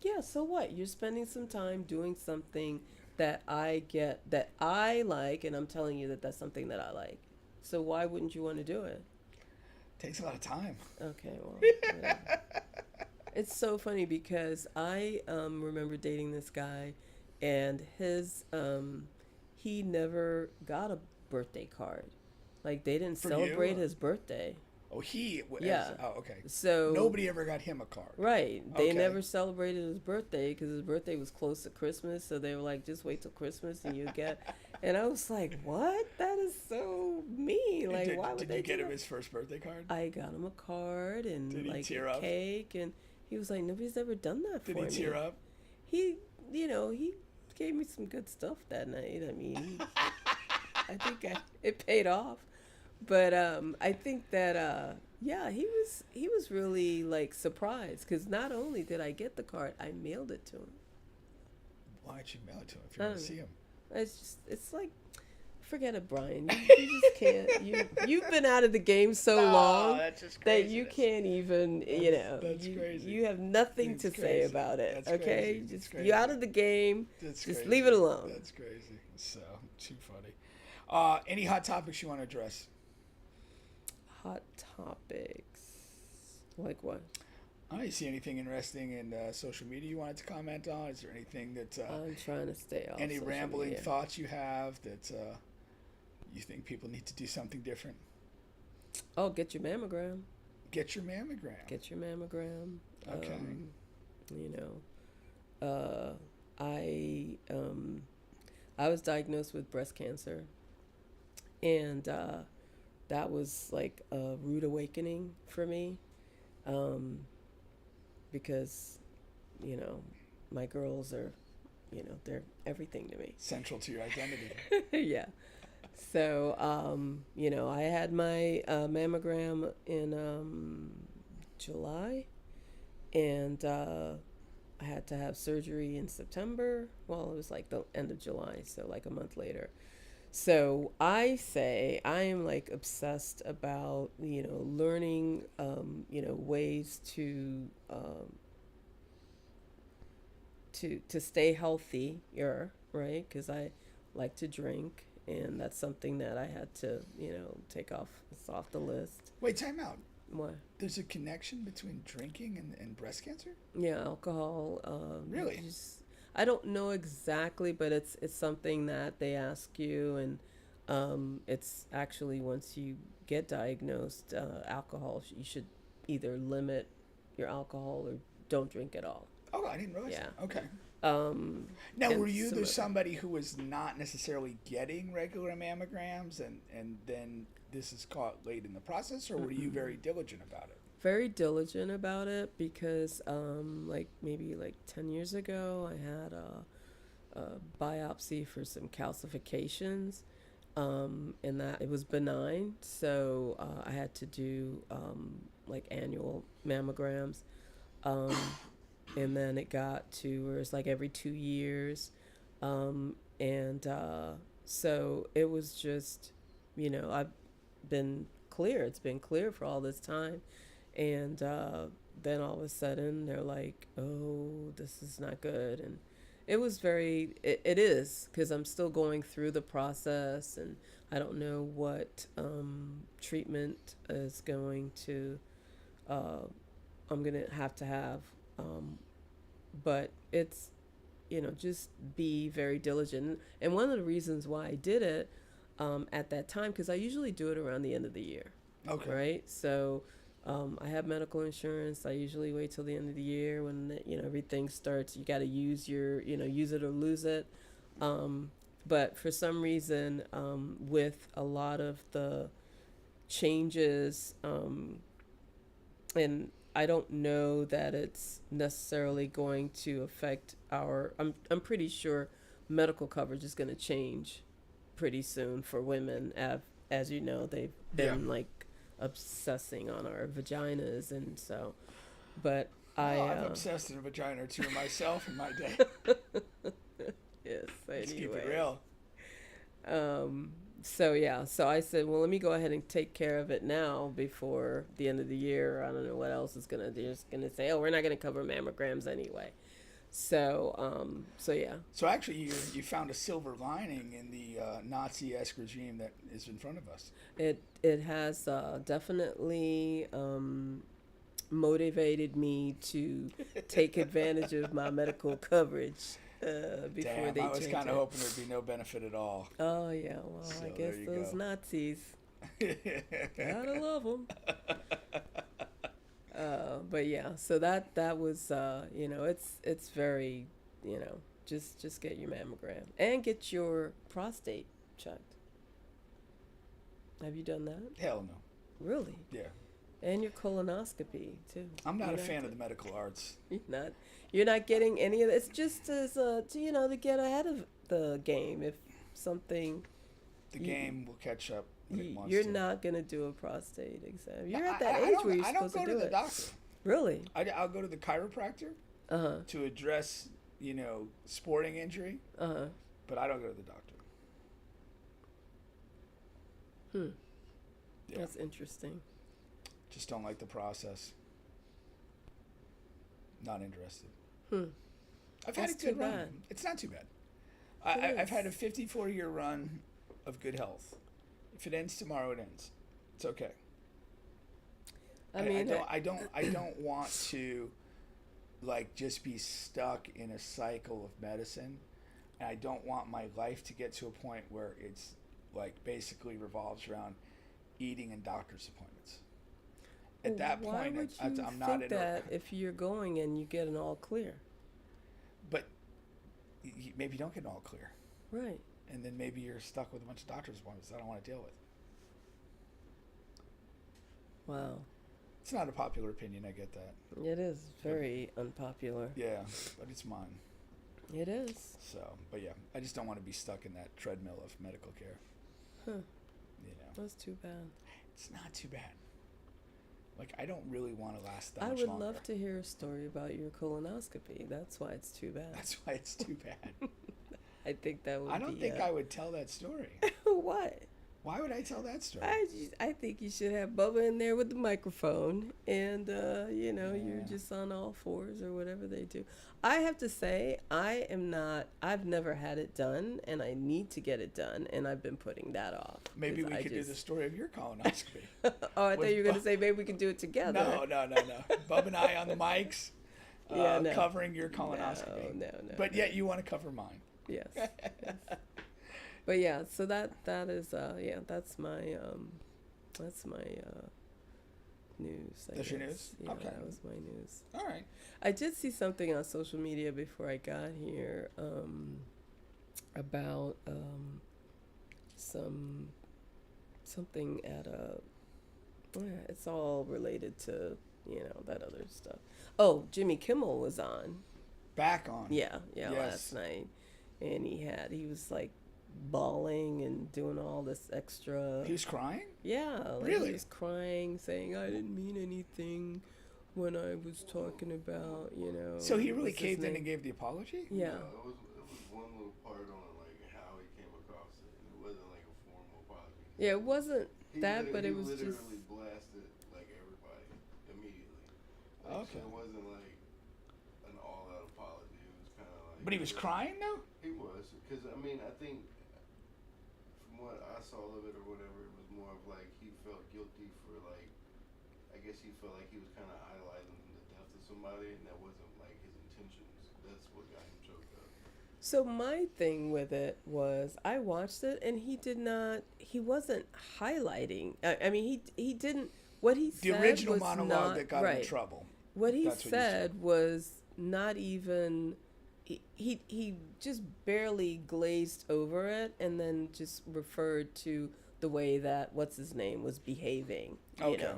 Yeah. So what? You're spending some time doing something that I like, and I'm telling you that that's something that I like. So why wouldn't you want to do it? Takes a lot of time. Okay. Well. Whatever. It's so funny because I remember dating this guy, and he never got a birthday card. Like, they didn't celebrate his birthday. Oh, okay. So nobody ever got him a card. Right. They never celebrated his birthday because his birthday was close to Christmas. So they were like, just wait till Christmas and you get. And I was like, what? That is so mean. Like, why would they? Did you get him his first birthday card? I got him a card and like a cake, and He was like, nobody's ever done that for me. Did he tear up? He gave me some good stuff that night. I mean, I think it paid off. But I think that he was really like surprised because not only did I get the card, I mailed it to him. Why'd you mail it to him if you want to see him? It's like, forget it, Brian. You just can't. You've been out of the game so long that you can't even. That's crazy. You have nothing to say about it. That's okay, crazy. just you out of the game. Just leave it alone. That's crazy. So too funny. Any hot topics you want to address? Hot topics, like what? You see anything interesting in social media you wanted to comment on? Is there anything that I'm trying to stay off? Any rambling media thoughts you have that you think people need to do something different? Oh, get your mammogram. Get your mammogram. Get your mammogram. Okay. I was diagnosed with breast cancer, and that was like a rude awakening for me. Because, my girls are, they're everything to me. Central to your identity. Yeah. So, I had my mammogram in July, and I had to have surgery in September. Well, it was like the end of July, so like a month later. So I say I am like obsessed about, learning, ways to stay healthier, right? Because I like to drink, and that's something that I had to, take off. It's off the list. Wait, time out. What? There's a connection between drinking and breast cancer? Yeah, alcohol. Really? I don't know exactly, but it's something that they ask you, and it's actually once you get diagnosed, alcohol, you should either limit your alcohol or don't drink at all. Oh, I didn't realize that. Okay. Now, were you somebody who was not necessarily getting regular mammograms, and then this is caught late in the process, or were you very diligent about it? Very diligent about it because maybe 10 years ago I had a biopsy for some calcifications, and that it was benign, so I had to do annual mammograms, and then it got to where it's like every 2 years, and so it was just, I've been clear. It's been clear for all this time. And then all of a sudden they're like, oh, this is not good. And it was it is, because I'm still going through the process, and I don't know what treatment is going to, I'm going to have. But it's, just be very diligent. And one of the reasons why I did it at that time, because I usually do it around the end of the year. Okay. Right? So I have medical insurance. I usually wait till the end of the year when everything starts. You got to use use it or lose it. But for some reason, with a lot of the changes, and I don't know that it's necessarily going to affect I'm pretty sure medical coverage is going to change pretty soon for women. As you know, they've been obsessing on our vaginas, and so, but I've obsessed in a vagina or two myself in my day. Yes, Let's anyway. keep it real. So I said, well, let me go ahead and take care of it now before the end of the year. I don't know what else is gonna do. It's gonna say, oh, we're not gonna cover mammograms anyway. So yeah. So actually, you found a silver lining in the Nazi-esque regime that is in front of us. It has definitely motivated me to take advantage of my medical coverage before they I was change kind it. of hoping there'd be no benefit at all. Oh yeah, well, So I guess those go. Nazis, gotta love them. But yeah, so that was it's very just get your mammogram and get your prostate checked. Have you done that? Hell no. Really? Yeah. And your colonoscopy too. I'm not a fan of the medical arts. You're not getting any of it. It's just as to get ahead of the game. If something, the game will catch up. You're not gonna do a prostate exam. You're at that age where you're supposed to do it. I don't go to the doctor. Really? I'll go to the chiropractor to address sporting injury. But I don't go to the doctor. Yeah. That's interesting. Just don't like the process. Not interested. I've had a good run. It's not too bad. I've had a 54-year run of good health. If it ends tomorrow, it ends. It's okay. I don't want to just be stuck in a cycle of medicine. And I don't want my life to get to a point where it's basically revolves around eating and doctor's appointments. At that point, I'm not in that if you're going and you get an all clear. But maybe you don't get an all clear. Right. And then maybe you're stuck with a bunch of doctor's appointments I don't want to deal with. Wow. It's not a popular opinion, I get that. It is very unpopular. Yeah, but it's mine. It is. So, but yeah, I just don't want to be stuck in that treadmill of medical care. That's too bad. It's not too bad. I don't really want to last that much longer. I would love to hear a story about your colonoscopy. That's why it's too bad. That's why it's too bad. I think that would be... I don't think I would tell that story. What? Why would I tell that story? I think you should have Bubba in there with the microphone and, you're just on all fours or whatever they do. I have to say, I've never had it done and I need to get it done and I've been putting that off. Maybe we could do the story of your colonoscopy. Oh, I thought you were going to say maybe we can do it together. No. Bub and I on the mics covering your colonoscopy. No. But yet you want to cover mine. Yes. But yeah, so that is that's my news. That's your news? Yeah, okay. That was my news. All right. I did see something on social media before I got here about something at it's all related to that other stuff. Oh, Jimmy Kimmel was on. Back on. Yeah, last night, and he was bawling and doing all this extra. He was crying? Yeah. Really? He was crying, saying, I didn't mean anything when I was talking about, So he really caved in and gave the apology? Yeah. It was one little part on how he came across it. It wasn't a formal apology. Yeah, it wasn't but it was just... He literally blasted, everybody immediately. Okay. So it wasn't, an all-out apology. It was kind of But he was crying, though? He was. Because, I think... what I saw of it or whatever, it was more of he felt guilty for I guess he felt he was kind of idolizing the death of somebody, and that wasn't his intentions. That's what got him choked up. So my thing with it was I watched it and he wasn't highlighting. He didn't. What he said was the original monologue that got him in trouble. What he said was not even. He just barely glazed over it and then just referred to the way that what's his name was behaving. Okay.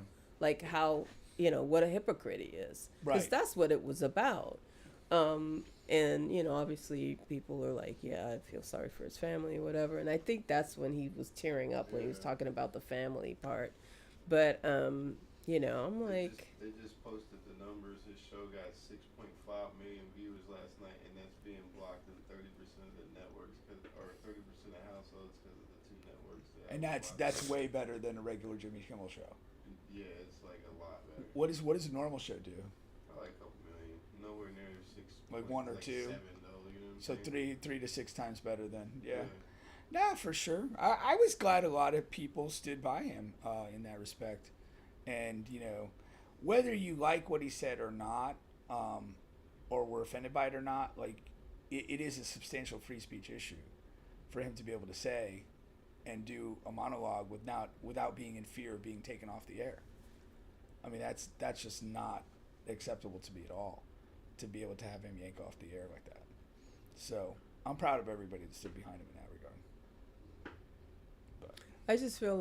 How what a hypocrite he is. Right. Because that's what it was about. And obviously people are I feel sorry for his family or whatever. And I think that's when he was tearing up when he was talking about the family part. But I'm They just posted the numbers. His show got 6.5 million viewers last night, and that's being blocked in 30% of the networks, or 30% of households because of the two networks. And that's way better than a regular Jimmy Kimmel show. Yeah, it's a lot better. What does a normal show do? A couple million. Nowhere near 6. One or two. 7 though. So 3 to 6 times better than Nah, for sure. I was glad a lot of people stood by him in that respect, and whether you like what he said or not, or were offended by it or not, it is a substantial free speech issue for him to be able to say and do a monologue without being in fear of being taken off the air. That's just not acceptable to me at all, to be able to have him yank off the air like that. So I'm proud of everybody that stood behind him in that regard. But I just feel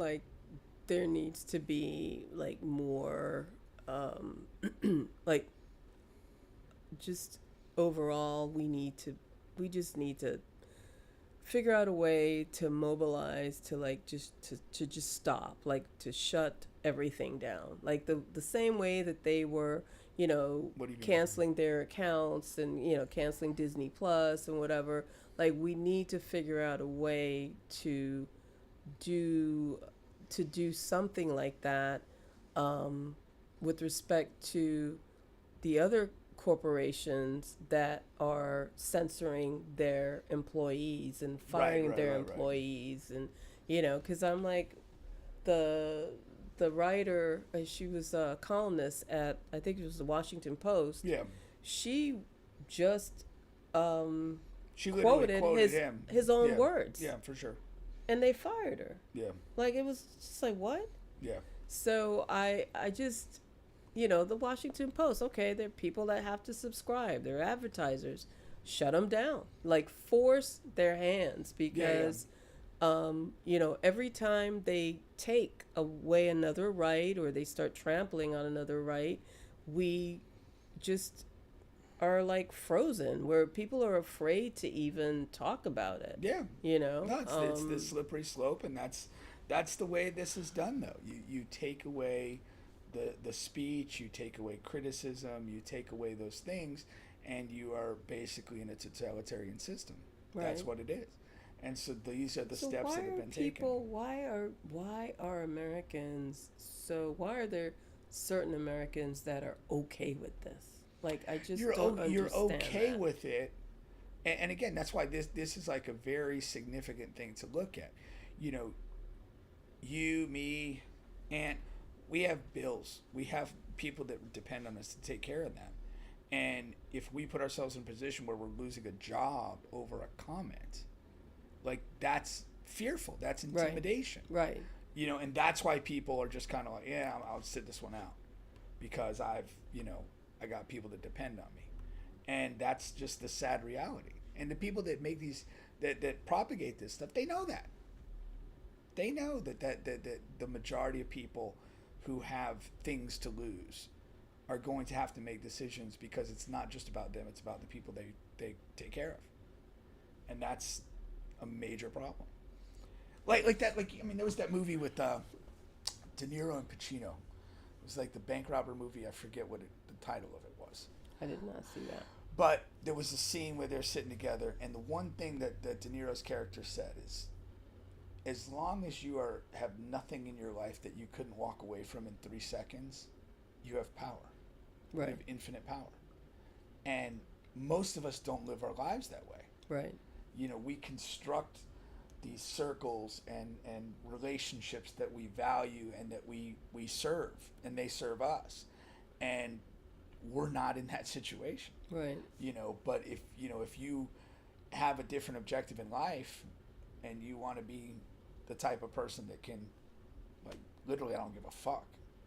there needs to be like more, like, just overall, we just need to figure out a way to mobilize to like to just stop, like to shut everything down, like the same way that they were, you know, canceling their accounts and, you know, canceling Disney Plus and whatever. Like, we need to figure out a way to do something like that, with respect to the other corporations that are censoring their employees and firing their employees. And, you know, because I'm like, the writer, she was a columnist at, I think it was the Washington Post. Yeah. She just she quoted his own words. Yeah, for sure. And they fired her. Yeah. Like, it was just like, what? Yeah. So I just, you know, the Washington Post, okay, they're people that have to subscribe. They're advertisers. Shut them down. Like, force their hands, because, you know, every time they take away another right or they start trampling on another right, we just are like frozen, where people are afraid to even talk about it. Yeah. You know? No, it's the slippery slope, and that's the way this is done, though. You take away the speech, you take away criticism, you take away those things, and you are basically in a totalitarian system. Right. That's what it is. And so these are the steps that have been taken. Why are Americans why are there certain Americans that are okay with this? Like, I just don't understand. You're okay that. With it. And again, that's why this is like a very significant thing to look at. You know, you, me, and we have bills. We have people that depend on us to take care of them. And if we put ourselves in a position where we're losing a job over a comment, like, that's fearful. That's intimidation. Right. You know, and that's why people are just kind of like, yeah, I'll sit this one out, because I got people that depend on me. And that's just the sad reality. And the people that make these, that propagate this stuff, they know that. They know that the majority of people who have things to lose are going to have to make decisions, because it's not just about them, it's about the people they take care of. And that's a major problem. Like that, like, I mean, there was that movie with De Niro and Pacino. It was like the bank robber movie. I forget what the title of it was. I did not see that. But there was a scene where they're sitting together, and the one thing that De Niro's character said is, as long as you have nothing in your life that you couldn't walk away from in 3 seconds, you have power. Right. You have infinite power. And most of us don't live our lives that way. Right. You know, we construct these circles and relationships that we value and that we serve, and they serve us. And we're not in that situation. Right. You know, but if you have a different objective in life, and you want to be the type of person that can, like, literally, I don't give a fuck.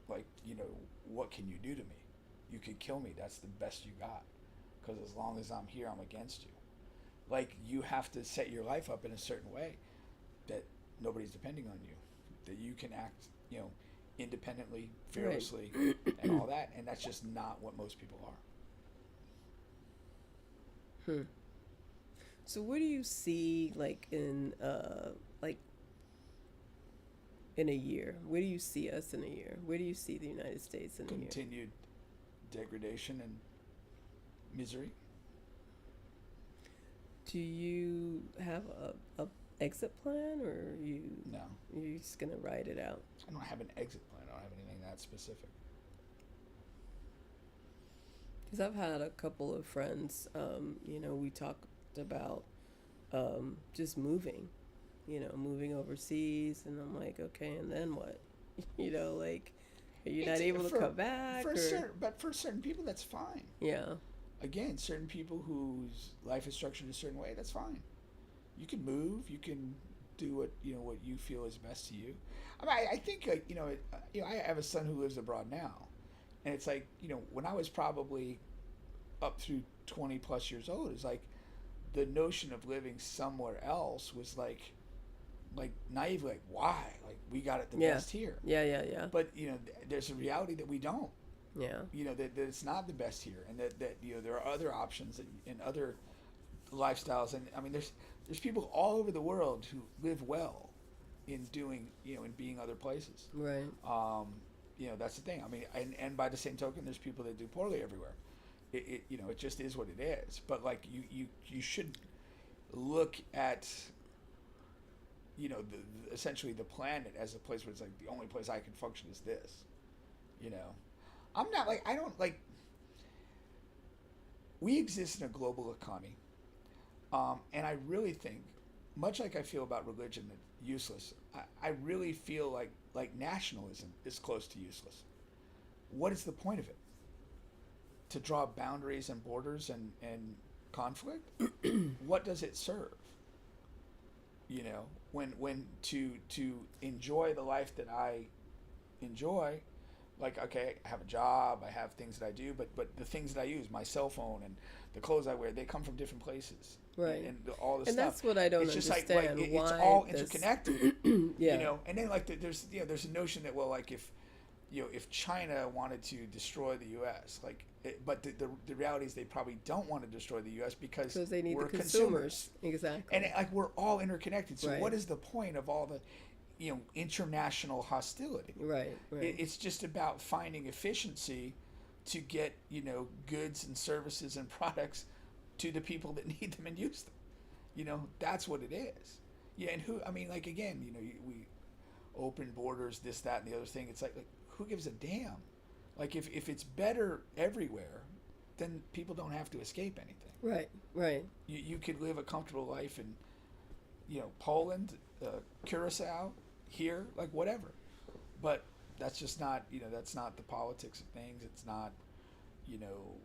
Like, you know, what can you do to me? You could kill me. That's the best you got. Because as long as I'm here, I'm against you. Like, you have to set your life up in a certain way that nobody's depending on you, that you can act, you know, independently, fearlessly, right. And all that. And that's just not what most people are. So what do you see, like, in a year? Where do you see us in a year? Where do you see the United States in a year? Continued degradation and misery. Do you have a exit plan, or No. You're just gonna ride it out? I don't have an exit plan. I don't have anything that specific. Because I've had a couple of friends, you know, we talked about just moving overseas, and I'm like, okay, and then what? You know, like, are you not able to come back? But for certain people, that's fine. Yeah. Again, certain people whose life is structured in a certain way, that's fine. You can move. You can do what you feel is best to you. I mean, I think I have a son who lives abroad now, and it's like, you know, when I was probably up through 20 plus years old, it's like the notion of living somewhere else was like like naively, like, why? Like, we got it the best here. Yeah. But, you know, there's a reality that we don't. Yeah. You know, that it's not the best here, and that you know, there are other options and other lifestyles. And I mean, there's people all over the world who live well in doing, you know, in being other places. Right. You know, that's the thing. I mean, and by the same token, there's people that do poorly everywhere. It you know, it just is what it is. But like, you should look at, you know, essentially the planet as a place where it's like the only place I can function is this. You know, I'm not like, I don't like. We exist in a global economy, and I really think, much like I feel about religion, that useless. I really feel like nationalism is close to useless. What is the point of it? To draw boundaries and borders and conflict? What does it serve? You know, when to enjoy the life that I enjoy, like, okay, I have a job, I have things that I do, but the things that I use, my cell phone and the clothes I wear, they come from different places. Right. And all this and stuff. that's what I don't it's just understand. Like why it's all this... interconnected. Yeah. You know, and then like there's a notion that, well, like if China wanted to destroy the U.S., like, but the reality is they probably don't want to destroy the U.S. because they need we're the consumers. Exactly. And like, we're all interconnected. So right. what is the point of all the, you know, international hostility? Right. It's just about finding efficiency to get, you know, goods and services and products to the people that need them and use them. You know, that's what it is. Yeah, and I mean, like, again, you know, we open borders, this, that, and the other thing. It's like who gives a damn? Like, if it's better everywhere, then people don't have to escape anything. Right. You could live a comfortable life in, you know, Poland, Curacao, here, like, whatever. But that's just not, you know, that's not the politics of things. It's not, you know,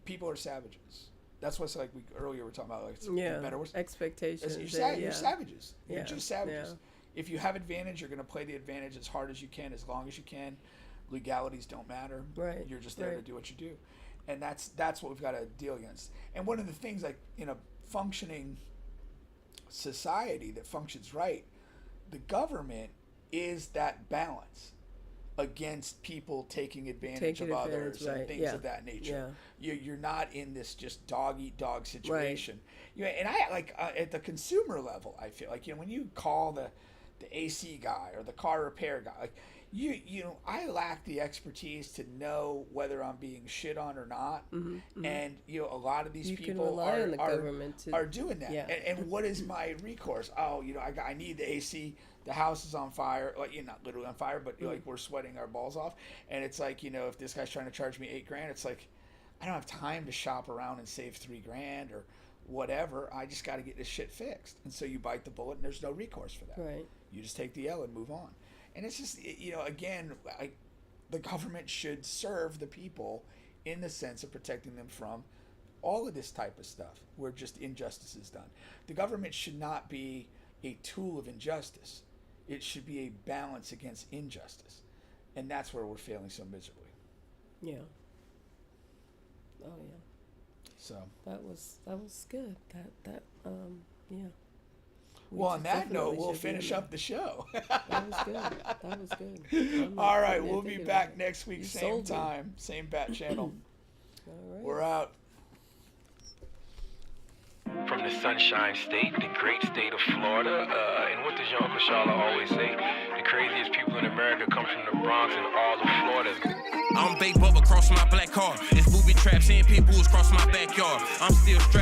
people are savages. That's what's like we earlier were talking about, like, better worse. Expectations. You're savages. You're just savages. Yeah. If you have advantage, you're going to play the advantage as hard as you can, as long as you can. Legalities don't matter. Right. You're just there to do what you do, and that's what we've got to deal against. And one of the things, like, in a functioning society that functions right, the government is that balance against people taking advantage of others and things of that nature. You're not in this just dog eat dog situation. Right. And I like at the consumer level, I feel like, you know, when you call the AC guy or the car repair guy, like, you know, I lack the expertise to know whether I'm being shit on or not. Mm-hmm. And, you know, a lot of these people are doing that. Yeah. And what is my recourse? Oh, you know, I need the AC. The house is on fire. Like, you're not literally on fire, but like, we're sweating our balls off. And it's like, you know, if this guy's trying to charge me $8,000, it's like, I don't have time to shop around and save $3,000 or whatever. I just got to get this shit fixed. And so you bite the bullet, and there's no recourse for that. Right. You just take the L and move on. And it's just, you know, again, the government should serve the people in the sense of protecting them from all of this type of stuff where just injustice is done. The government should not be a tool of injustice. It should be a balance against injustice. And that's where we're failing so miserably. Yeah. Oh, yeah. So. That was good. Yeah. Well, on that note, we'll finish up the show. That was good. All right, we'll be back next week, same time, same bat channel. All right. We're out. From the Sunshine State, the great state of Florida, and what does your Uncle Charlotte always say? The craziest people in America come from the Bronx and all of Florida. I'm Bubba, cross my black car. It's booby traps and pit bulls cross my backyard. I'm still strapped.